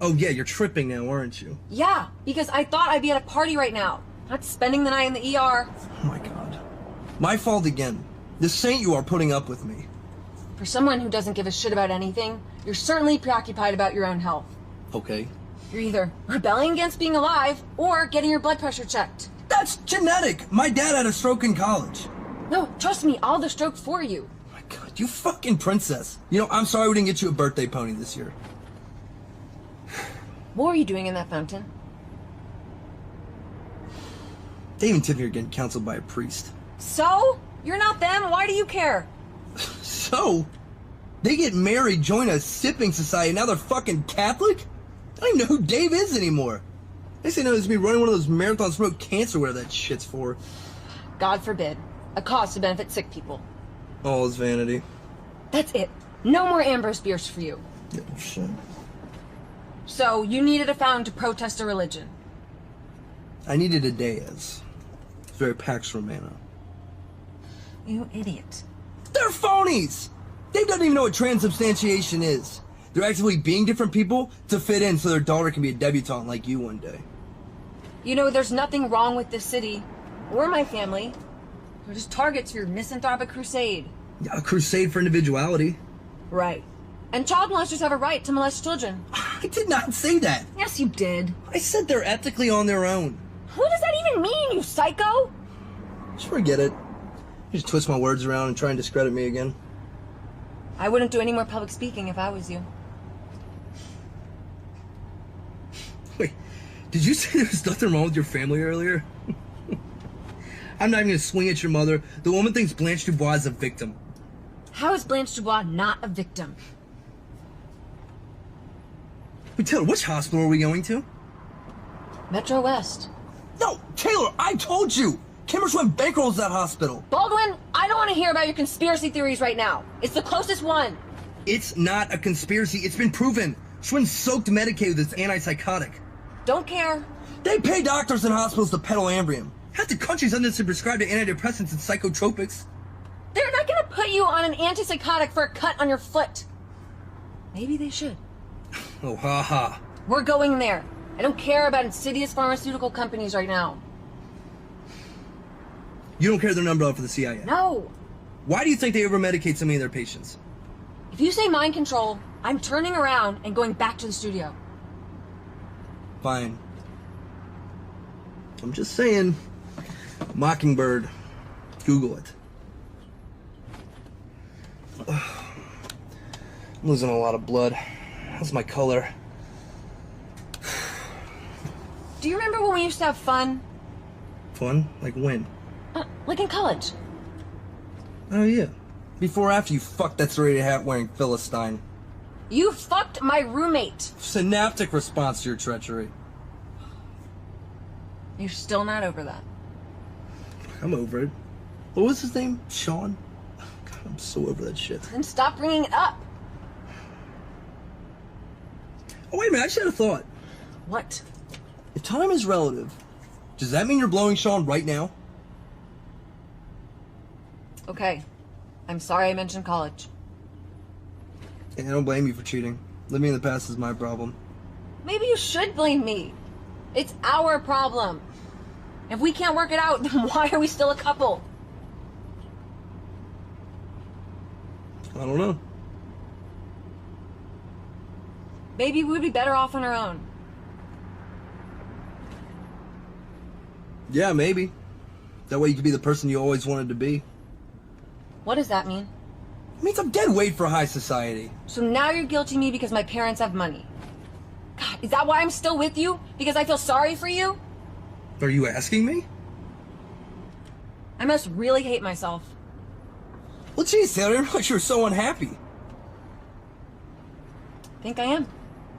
Oh yeah, you're tripping now, aren't you? Yeah, because I thought I'd be at a party right now, not spending the night in the ER. Oh my God. My fault again. The saint you are putting up with me. For someone who doesn't give a shit about anything, you're certainly preoccupied about your own health. Okay. You're either rebelling against being alive, or getting your blood pressure checked. That's genetic! My dad had a stroke in college. No, trust me, I'll have the stroke for you. Oh my God, you fucking princess. You know, I'm sorry we didn't get you a birthday pony this year. What were you doing in that fountain? They even tip me you're getting counseled by a priest. So? You're not them, why do you care? So? They get married, join a sipping society, now they're fucking Catholic? I don't even know who Dave is anymore. They say no, it's me running one of those marathons to promote cancer, whatever that shit's for. God forbid. A cause to benefit sick people. All is vanity. That's it. No more Ambrose beers for you. Yeah, shit. So, you needed a fountain to protest a religion. I needed a Deus. It's very Pax Romana. You idiot. They're phonies! Dave doesn't even know what transubstantiation is. They're actively being different people to fit in so their daughter can be a debutante like you one day. You know, there's nothing wrong with this city, or my family. We're just targets for your misanthropic crusade. Yeah, a crusade for individuality. Right. And child molesters have a right to molest children. I did not say that. Yes, you did. I said they're ethically on their own. What does that even mean, you psycho? Just forget it. You just twist my words around and try and discredit me again. I wouldn't do any more public speaking if I was you. Wait, did you say there was nothing wrong with your family earlier? I'm not even gonna swing at your mother. The woman thinks Blanche Dubois is a victim. How is Blanche Dubois not a victim? Wait, Taylor, which hospital are we going to? Metro West. No, Taylor, I told you! Kimmers went bankroll at that hospital. Baldwin, I don't want to hear about your conspiracy theories right now. It's the closest one. It's not a conspiracy. It's been proven. Schwinn soaked Medicaid with its antipsychotic. Don't care. They pay doctors and hospitals to peddle Ambrium. Half the country's under to prescribe to antidepressants and psychotropics. They're not going to put you on an antipsychotic for a cut on your foot. Maybe they should. Oh, ha. We're going there. I don't care about insidious pharmaceutical companies right now. You don't care they're numbered out for the CIA? No. Why do you think they over-medicate so many of their patients? If you say mind control, I'm turning around and going back to the studio. Fine. I'm just saying. Mockingbird. Google it. I'm losing a lot of blood. How's my color? Do you remember when we used to have fun? Fun? Like when? Like in college. Oh yeah. Before or after you fucked that serrated hat wearing Philistine? You fucked my roommate. Synaptic response to your treachery. You're still not over that. I'm over it. What was his name? Sean? God, I'm so over that shit. Then stop bringing it up. Oh, wait a minute. I just had a thought. What? If time is relative, does that mean you're blowing Sean right now? Okay. I'm sorry I mentioned college. And I don't blame you for cheating. Living in the past is my problem. Maybe you should blame me. It's our problem. If we can't work it out, then why are we still a couple? I don't know. Maybe we'd be better off on our own. Yeah, maybe. That way you could be the person you always wanted to be. What does that mean? It means I'm dead weight for high society. So now you're guilting me because my parents have money. God, is that why I'm still with you? Because I feel sorry for you? Are you asking me? I must really hate myself. Well, geez, Taylor, I'm not sure you're so unhappy. I think I am.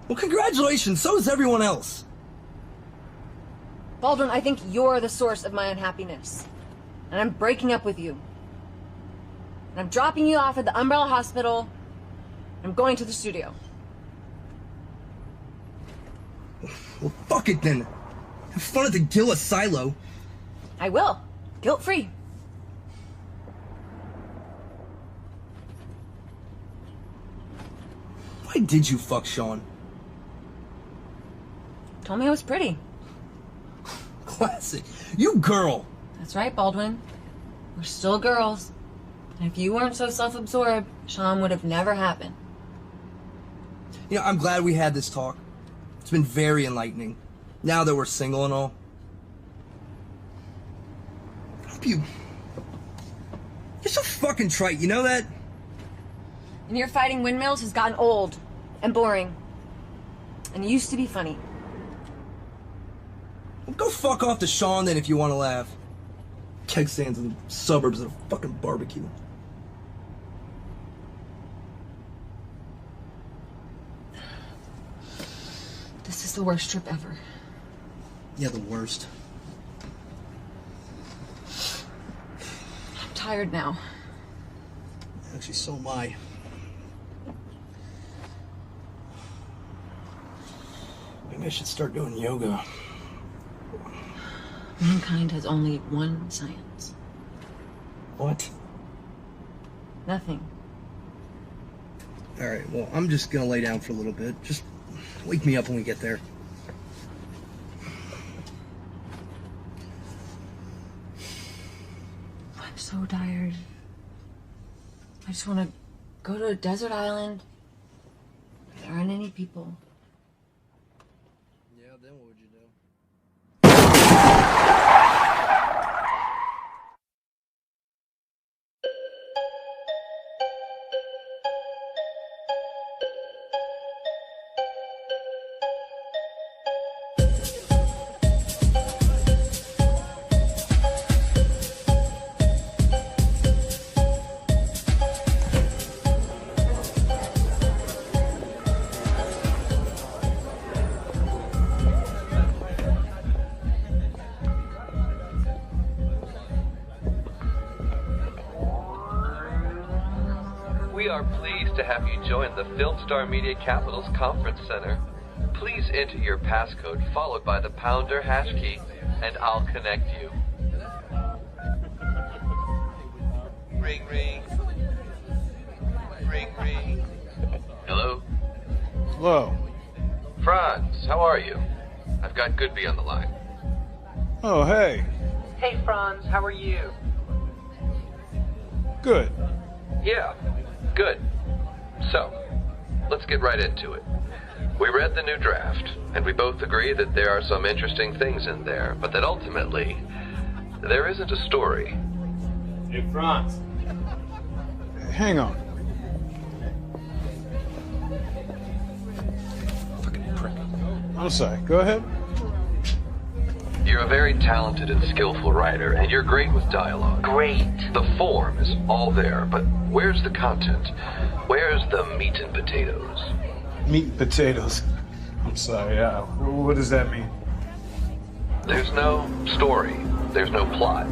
Well, congratulations, so is everyone else. Baldwin, I think you're the source of my unhappiness. And I'm breaking up with you. And I'm dropping you off at the Umbrella Hospital. And I'm going to the studio. Well, fuck it then. Have fun at the Gila Silo. I will. Guilt-free. Why did you fuck Sean? Told me I was pretty. Classic. You girl. That's right, Baldwin. We're still girls. And if you weren't so self-absorbed, Sean would have never happened. You know, I'm glad we had this talk. It's been very enlightening. Now that we're single and all. I hope you're so fucking trite, you know that? And your fighting windmills has gotten old and boring. And used to be funny. Well, go fuck off to Sean then if you want to laugh. Keg stands in the suburbs at a fucking barbecue. This is the worst trip ever. Yeah, the worst. I'm tired now. Actually, so am I. Maybe I should start doing yoga. Mankind has only one science. What? Nothing. Alright, well, I'm just gonna lay down for a little bit. Just wake me up when we get there. I'm so tired. I just want to go to a desert island. There aren't any people. Yeah, then what would you do? We are pleased to have you join the Film Star Media Capital's Conference Center. Please enter your passcode followed by the pounder hash key, and I'll connect you. Ring, ring. Ring, ring. Hello? Hello. Franz, how are you? I've got Goodby on the line. Oh, hey. Hey, Franz, how are you? Good. Yeah, good. So, let's get right into it. We read the new draft, and we both agree that there are some interesting things in there, but that ultimately, there isn't a story. Hey, Franz. Hang on. Fucking prick. I'm sorry, go ahead. You're a very talented and skillful writer, and you're great with dialogue. Great. The form is all there, but where's the content? Where's the meat and potatoes? Meat and potatoes. I'm sorry, what does that mean? There's no story. There's no plot.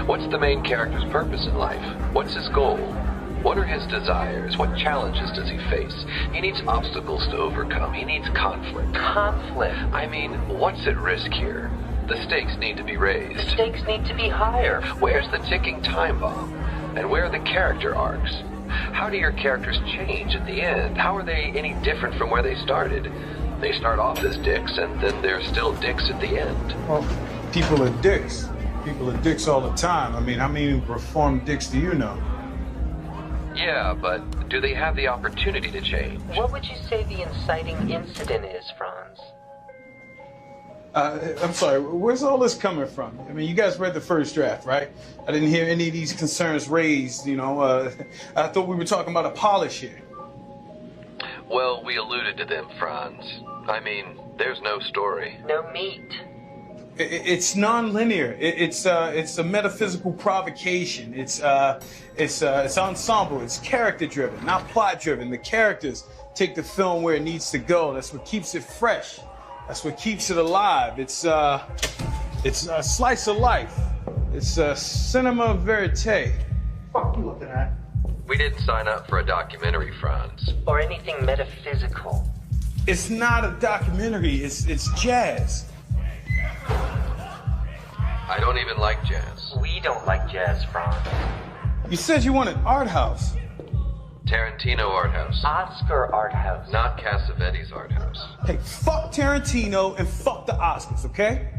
What's the main character's purpose in life? What's his goal? What are his desires? What challenges does he face? He needs obstacles to overcome. He needs conflict. Conflict? I mean, what's at risk here? The stakes need to be raised. The stakes need to be higher. Where's the ticking time bomb? And where are the character arcs? How do your characters change at the end? How are they any different from where they started? They start off as dicks, and then they're still dicks at the end. Well, people are dicks. People are dicks all the time. I mean, how many reformed dicks do you know? Yeah, but do they have the opportunity to change? What would you say the inciting incident is, Franz? I'm sorry, where's all this coming from? I mean, you guys read the first draft, right? I didn't hear any of these concerns raised, you know. I thought we were talking about a polish here. Well, we alluded to them, Franz. I mean, there's no story. No meat. It's non-linear. It's a metaphysical provocation. It's ensemble. It's character-driven, not plot-driven. The characters take the film where it needs to go. That's what keeps it fresh. That's what keeps it alive. It's a slice of life. It's cinema verite. Fuck you looking at? We didn't sign up for a documentary, Franz. Or anything metaphysical. It's not a documentary. It's jazz. I don't even like jazz. We don't like jazz, Franz. You said you wanted art house. Tarantino art house. Oscar art house. Not Cassavetes art house. Hey, fuck Tarantino and fuck the Oscars, okay?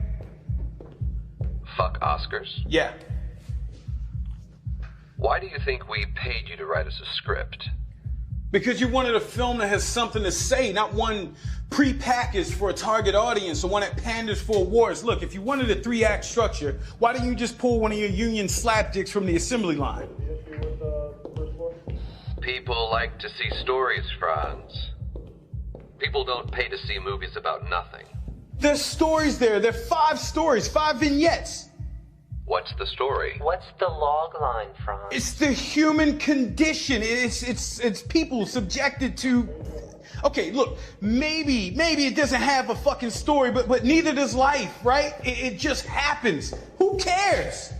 Fuck Oscars? Yeah. Why do you think we paid you to write us a script? Because you wanted a film that has something to say, not one pre-packaged for a target audience or one that panders for awards. Look, if you wanted a 3-act structure, why didn't you just pull one of your union slapdicks from the assembly line? People like to see stories, Franz. People don't pay to see movies about nothing. There's stories there. There are 5 stories, 5 vignettes. What's the story? What's the log line, Franz? It's the human condition. It's people subjected to... Okay, look, maybe it doesn't have a fucking story, but neither does life, right? It just happens. Who cares?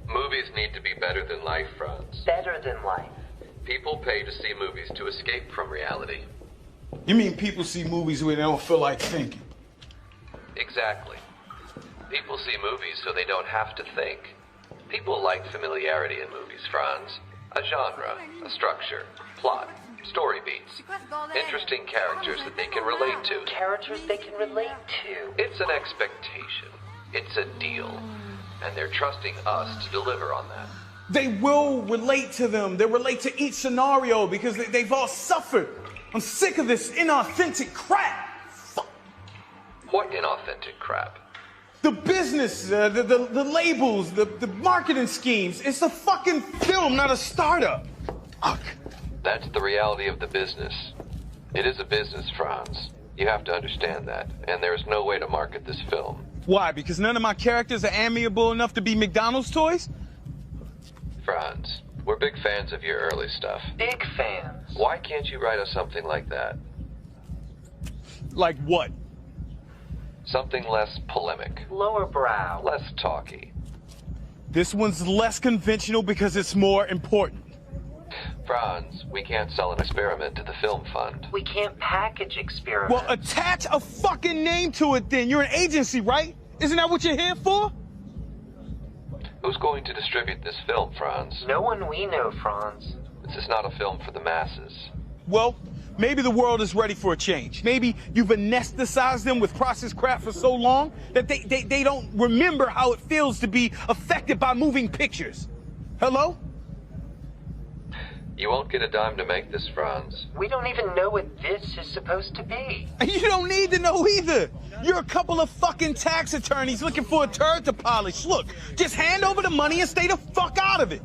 Movies need to be better than life, Franz. Better than life. People pay to see movies to escape from reality. You mean people see movies where they don't feel like thinking? Exactly. People see movies so they don't have to think. People like familiarity in movies, Franz. A genre, a structure, plot, story beats, interesting characters that they can relate to. Characters they can relate to. It's an expectation. It's a deal. And they're trusting us to deliver on that. They will relate to them. They relate to each scenario because they've all suffered. I'm sick of this inauthentic crap. Fuck. What inauthentic crap? The business, the labels, the marketing schemes. It's a fucking film, not a startup. Fuck. That's the reality of the business. It is a business, Franz. You have to understand that. And there's no way to market this film. Why? Because none of my characters are amiable enough to be McDonald's toys? Franz, we're big fans of your early stuff. Big fans. Why can't you write us something like that? Like what? Something less polemic. Lower brow. Less talky. This one's less conventional because it's more important. Franz, we can't sell an experiment to the film fund. We can't package experiments. Well, attach a fucking name to it then. You're an agency, right? Isn't that what you're here for? Who's going to distribute this film, Franz? No one we know, Franz. This is not a film for the masses. Well, maybe the world is ready for a change. Maybe you've anesthetized them with processed crap for so long that they don't remember how it feels to be affected by moving pictures. Hello? You won't get a dime to make this, Franz. We don't even know what this is supposed to be. You don't need to know either. You're a couple of fucking tax attorneys looking for a turd to polish. Look, just hand over the money and stay the fuck out of it.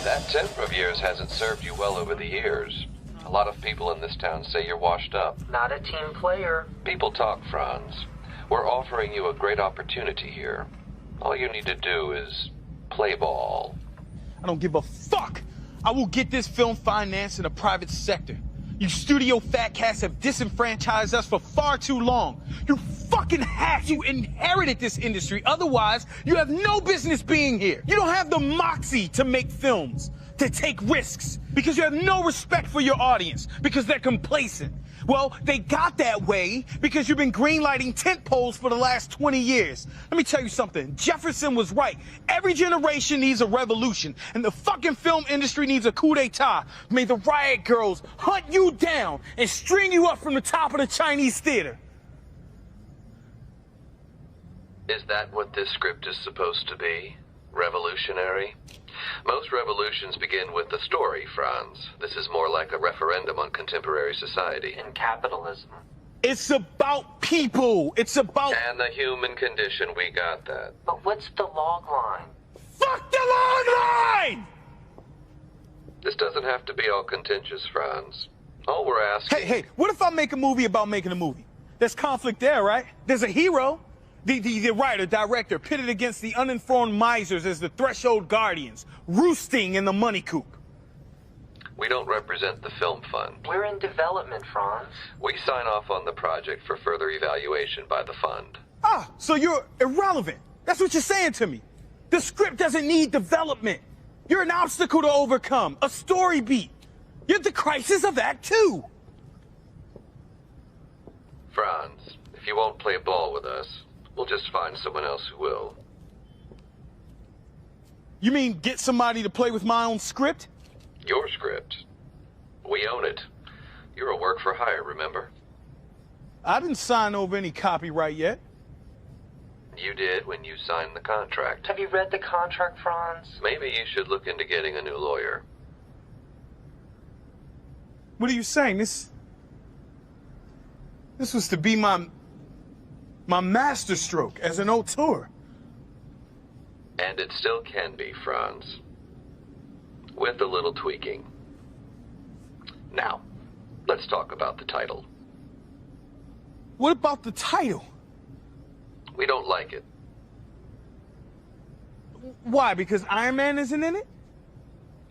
That temper of yours hasn't served you well over the years. A lot of people in this town say you're washed up. Not a team player. People talk, Franz. We're offering you a great opportunity here. All you need to do is play ball. I don't give a fuck. I will get this film financed in the private sector. You studio fat cats have disenfranchised us for far too long. You fucking hacks. You inherited this industry. Otherwise, you have no business being here. You don't have the moxie to make films, to take risks, because you have no respect for your audience, because they're complacent. Well, they got that way because you've been greenlighting tent poles for the last 20 years. Let me tell you something. Jefferson was right. Every generation needs a revolution, and the fucking film industry needs a coup d'etat. May the riot girls hunt you down and string you up from the top of the Chinese theater. Is that what this script is supposed to be? Revolutionary? Most revolutions begin with a story, Franz. This is more like a referendum on contemporary society. And capitalism. It's about people. It's about... And the human condition, we got that. But what's the log line? Fuck the log line! This doesn't have to be all contentious, Franz. All we're asking... Hey, what if I make a movie about making a movie? There's conflict there, right? There's a hero. The writer, director, pitted against the uninformed misers as the threshold guardians, roosting in the money coop. We don't represent the film fund. We're in development, Franz. We sign off on the project for further evaluation by the fund. Ah, so you're irrelevant. That's what you're saying to me. The script doesn't need development. You're an obstacle to overcome, a story beat. You're the crisis of Act 2. Franz, if you won't play ball with us, we'll just find someone else who will. You mean get somebody to play with my own script? Your script. We own it. You're a work for hire, remember? I didn't sign over any copyright yet. You did when you signed the contract. Have you read the contract, Franz? Maybe you should look into getting a new lawyer. What are you saying? This was to be my masterstroke as an auteur. And it still can be, Franz. With a little tweaking. Now, let's talk about the title. What about the title? We don't like it. Why? Because Iron Man isn't in it?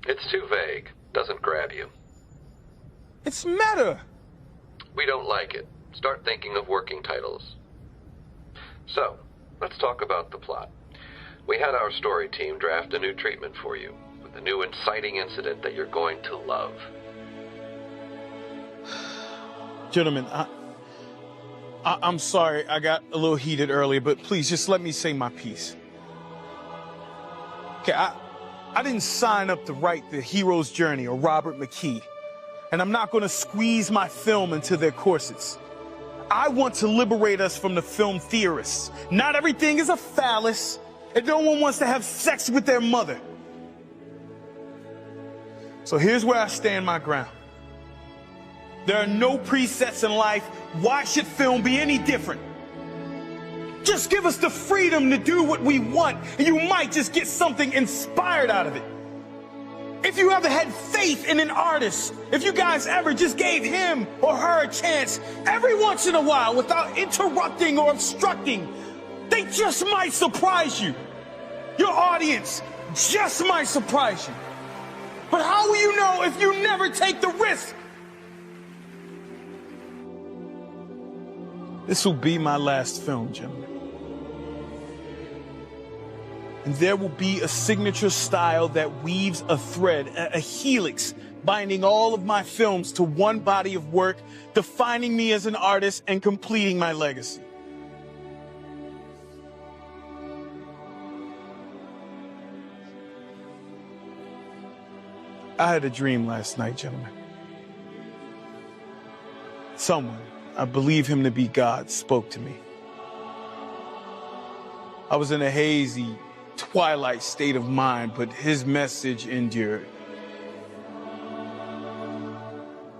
It's too vague. Doesn't grab you. It's meta. We don't like it. Start thinking of working titles. So, let's talk about the plot. We had our story team draft a new treatment for you, with a new inciting incident that you're going to love. Gentlemen, I'm sorry I got a little heated earlier, but please just let me say my piece. Okay, I didn't sign up to write The Hero's Journey or Robert McKee, and I'm not going to squeeze my film into their corsets. I want to liberate us from the film theorists. Not everything is a phallus, and no one wants to have sex with their mother. So here's where I stand my ground. There are no presets in life. Why should film be any different? Just give us the freedom to do what we want, and you might just get something inspired out of it. If you ever had faith in an artist, if you guys ever just gave him or her a chance every once in a while without interrupting or obstructing, they just might surprise you. Your audience just might surprise you. But how will you know if you never take the risk? This will be my last film, gentlemen. And there will be a signature style that weaves a thread, a helix, binding all of my films to one body of work, defining me as an artist and completing my legacy. I had a dream last night, gentlemen. Someone, I believe him to be God, spoke to me. I was in a hazy, twilight state of mind, but his message endured.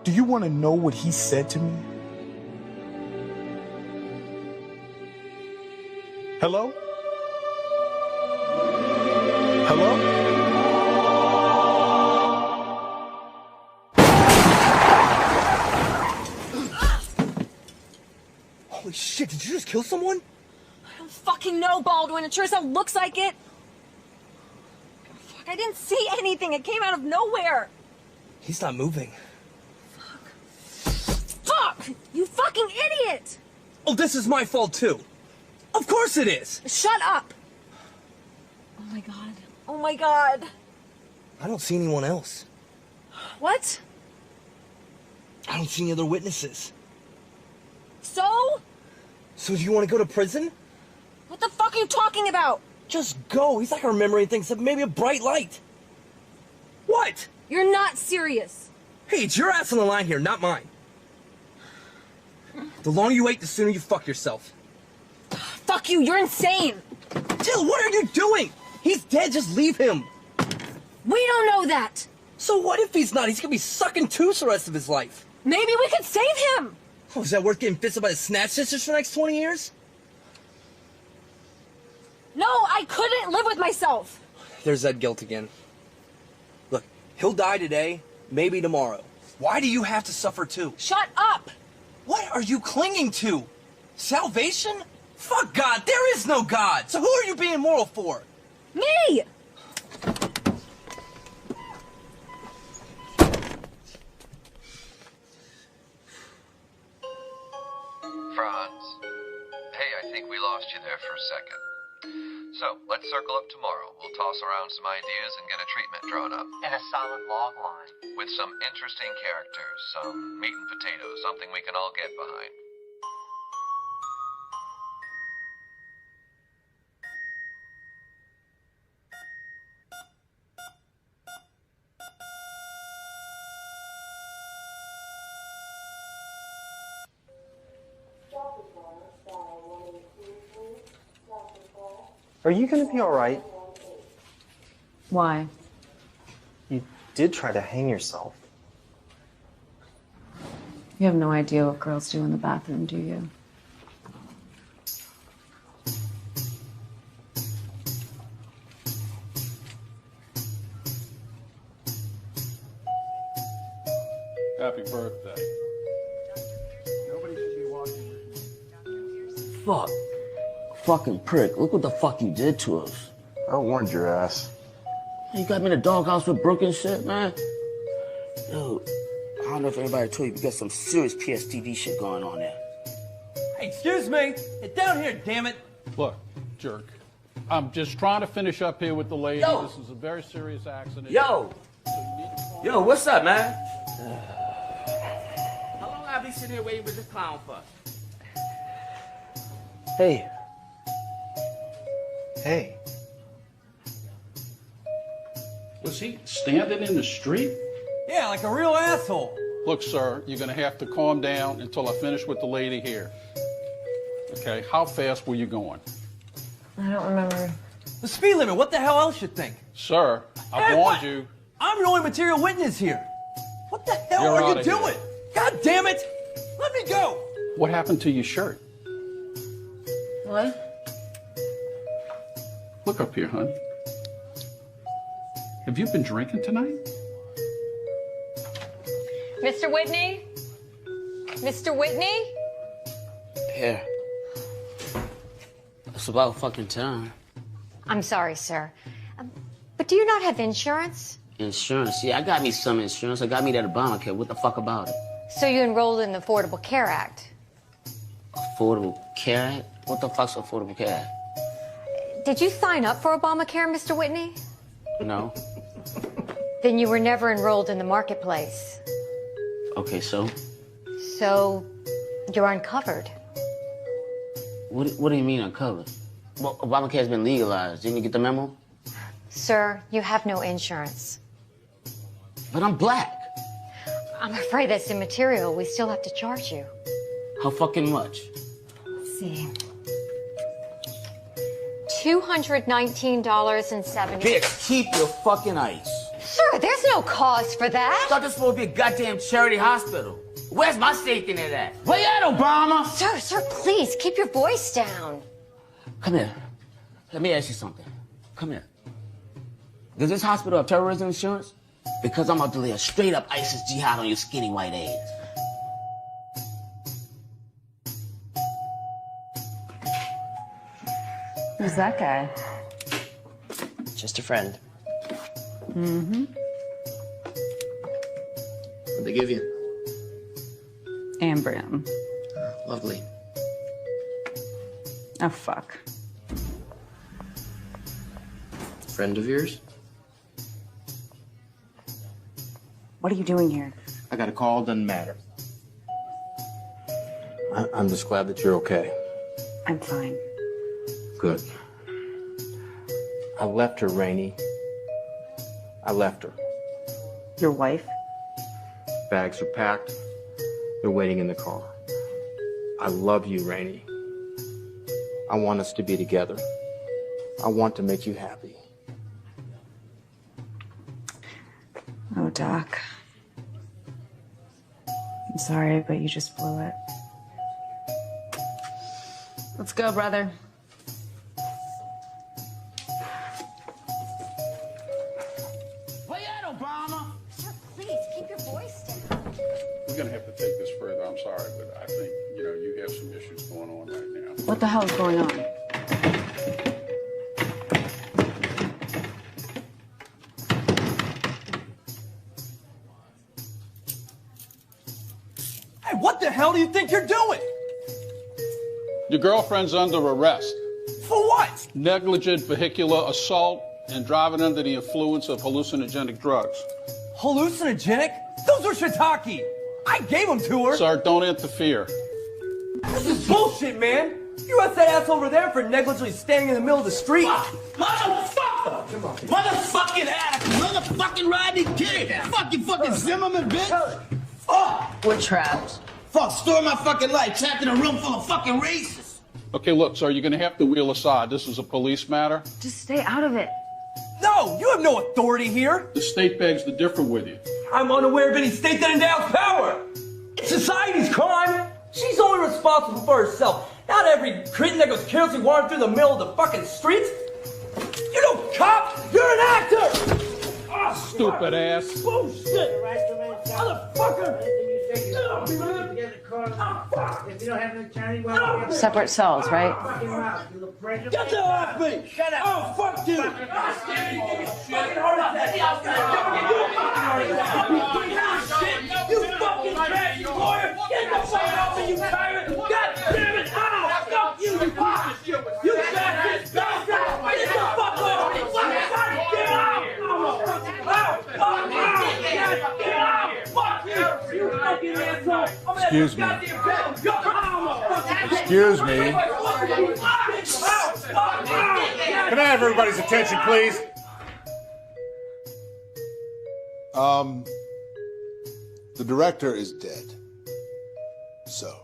Do you want to know what he said to me? Hello? Hello? Holy shit, did you just kill someone? I don't fucking know, Baldwin. It sure as hell looks like it. Fuck, I didn't see anything. It came out of nowhere. He's not moving. Fuck! You fucking idiot! Oh, this is my fault too. Of course it is. Shut up. Oh my god. Oh my god. I don't see anyone else. What? I don't see any other witnesses. So? So do you want to go to prison? What the fuck are you talking about? Just go. He's not gonna remember anything except maybe a bright light. What? You're not serious. Hey, it's your ass on the line here, not mine. The longer you wait, the sooner you fuck yourself. Fuck you, you're insane. Till, what are you doing? He's dead, just leave him. We don't know that. So what if he's not? He's gonna be sucking tooth the rest of his life. Maybe we could save him. Oh, is that worth getting fisted by the Snatch Sisters for the next 20 years? No, I couldn't live with myself. There's that guilt again. Look, he'll die today, maybe tomorrow. Why do you have to suffer too? Shut up! What are you clinging to? Salvation? Fuck God, there is no God! So who are you being moral for? Me! Franz. Hey, I think we lost you there for a second. So, let's circle up tomorrow. We'll toss around some ideas and get a treatment drawn up. And a solid log line. With some interesting characters, some meat and potatoes, something we can all get behind. Are you gonna be alright? Why? You did try to hang yourself. You have no idea what girls do in the bathroom, do you? Happy birthday. Nobody should be watching. Fuck. Fucking prick. Look what the fuck you did to us. I warned your ass. You got me in the doghouse with Brooke and shit, man. Dude, I don't know if everybody told you, we got some serious PSTD shit going on there. Hey, excuse me. Get down here, damn it. Look, jerk. I'm just trying to finish up here with the lady. Yo. This is a very serious accident. Yo. Yo, what's up, man? How long have I been sitting here waiting for this clown for? Hey. Hey. Was he standing in the street? Yeah, like a real asshole. Look, sir, you're going to have to calm down until I finish with the lady here. Okay, how fast were you going? I don't remember. The speed limit, what the hell else you think? Sir, I Hey, warned what? you. I'm the only material witness here. What the hell You're are you outta here. doing? God damn it! Let me go! What happened to your shirt? What? Look up here, hon. Have you been drinking tonight? Mr. Whitney? Mr. Whitney? Here. It's about fucking time. I'm sorry, sir. But do you not have insurance? Insurance? Yeah, I got me some insurance. I got me that Obamacare. What the fuck about it? So you enrolled in the Affordable Care Act? Affordable Care Act? What the fuck's Affordable Care Act? Did you sign up for Obamacare, Mr. Whitney? No. Then you were never enrolled in the marketplace. Okay, so? So you're uncovered. What do you mean uncovered? Well, Obamacare's been legalized. Didn't you get the memo? Sir, you have no insurance. But I'm black. I'm afraid that's immaterial. We still have to charge you. How fucking much? Let's see. $219.70. Bitch, keep your fucking ice. Sir, there's no cause for that. I thought this was supposed to be a goddamn charity hospital. Where's my safety net at? Where you at, Obama? Sir, please, keep your voice down. Come here. Let me ask you something. Come here. Does this hospital have terrorism insurance? Because I'm about to lay a straight up ISIS jihad on your skinny white ass. Who's that guy? Just a friend. Mm-hmm. What'd they give you? Ambrium. Lovely. Oh, fuck. Friend of yours? What are you doing here? I got a call, doesn't matter. I'm just glad that you're okay. I'm fine. Good. I left her, Rainey. I left her. Your wife? Bags are packed. They're waiting in the car. I love you, Rainey. I want us to be together. I want to make you happy. Oh, Doc. I'm sorry, but you just blew it. Let's go, brother. Where you at, Obama? Sir, please, keep your voice down. We're gonna have to take this further. I'm sorry, but I think, you know, you have some issues going on right now. What the hell is going on? Hey, what the hell do you think you're doing? Your girlfriend's under arrest. For what? Negligent vehicular assault and driving under the influence of hallucinogenic drugs. Hallucinogenic? Those are shiitake. I gave them to her. Sir, don't interfere. This is bullshit, man. You asked that ass over there for negligently standing in the middle of the street. Motherfucker! Motherfucking ass! Motherfucking Rodney King! Fuck you fucking Zimmerman, bitch! Fuck! We're trapped. Fuck, story of my fucking life, trapped in a room full of fucking racists! Okay, look, sir, you're gonna have to wheel aside. This is a police matter. Just stay out of it. No, you have no authority here. The state begs to differ with you. I'm unaware of any state that endows power. It's society's crime. She's only responsible for herself. Not every cretin that goes carelessly wandering through the middle of the fucking streets. You're no cop. You're an actor. Oh, Stupid ass. Bullshit. Motherfucker. Separate cells, right? Get the off me! Shut up! Oh, fuck you! You fucking crazy lawyer! Get the fuck off me, you tyrant! God damn it! Ow! Fuck you, you piece of shit! You bastard! Bastard! Get the fuck off me! God damn it! Ow! God damn it! Fuck you! You fucking asshole! Excuse me. Excuse me. Can I have everybody's attention, please? The director is dead. So.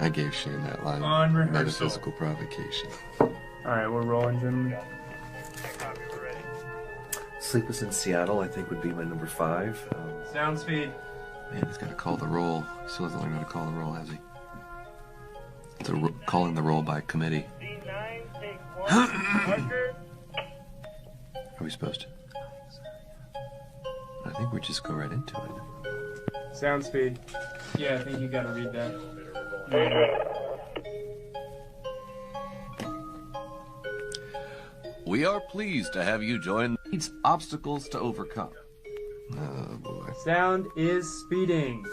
I gave Shane that line. On rehearsal. Metaphysical provocation. All right, we're rolling, gentlemen. Sleepless in Seattle, I think, would be my number 5. Sound speed. Man, he's got to call the roll. He still hasn't learned how to call the roll, has he? It's calling the roll by committee. Are we supposed to? I think we just go right into it. Sound speed. Yeah, I think you gotta read that. We are pleased to have you join. Needs obstacles to overcome. Oh boy. Sound is speeding.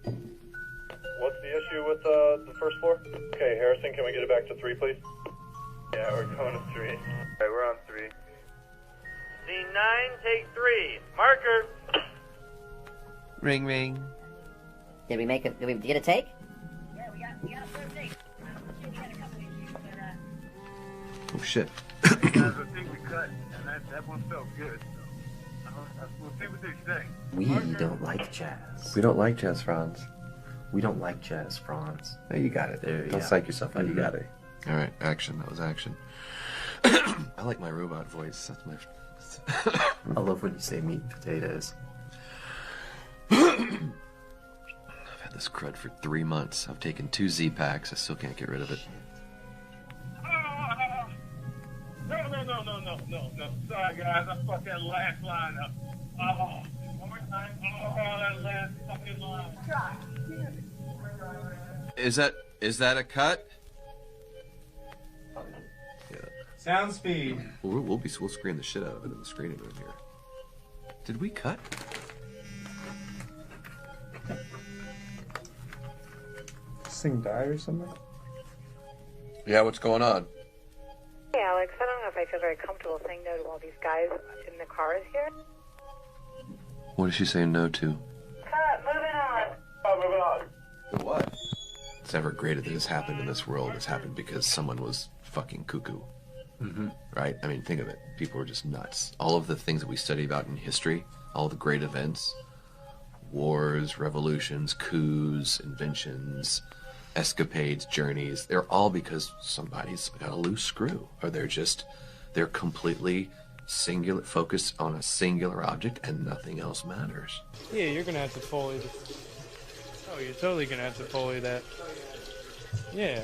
What's the issue with the first floor? Okay, Harrison, can we get it back to 3, please? Yeah, we're going to 3. Okay, we're on 3. Scene 9, take 3. Marker. Ring, ring. Did we make it? Did we get a take? Yeah, we got a first take. Oh shit. Guys, I think we cut, and that one felt good. So, we'll see what they say. We don't like jazz. We don't like jazz, Franz. We don't like jazz, Franz. Hey, you got it. There, don't psych yourself out. You got it. All right, action. That was action. I like my robot voice. That's my. I love when you say meat and potatoes. I've had this crud for 3 months. I've taken 2 Z-packs. I still can't get rid of it. No. Sorry, guys. I fucked that last line up. Oh, one more time. Oh, that last fucking line. God damn it. Is that a cut? Yeah. Sound speed. We'll screen the shit out of it in the screening room here. Did we cut? This thing die or something? Yeah, what's going on? Hey, Alex, I don't know if I feel very comfortable saying no to all these guys in the cars here. What is she saying no to? Moving on. Oh, moving on. The what? It's ever greater that has happened in this world has happened because someone was fucking cuckoo. Mm-hmm. Right? I mean, think of it. People were just nuts. All of the things that we study about in history, all the great events, wars, revolutions, coups, inventions, escapades, journeys, they're all because somebody's got a loose screw. Or they're completely singular, focused on a singular object and nothing else matters. Yeah, you're gonna have to Foley this. Oh, you're totally gonna have to Foley that. Yeah.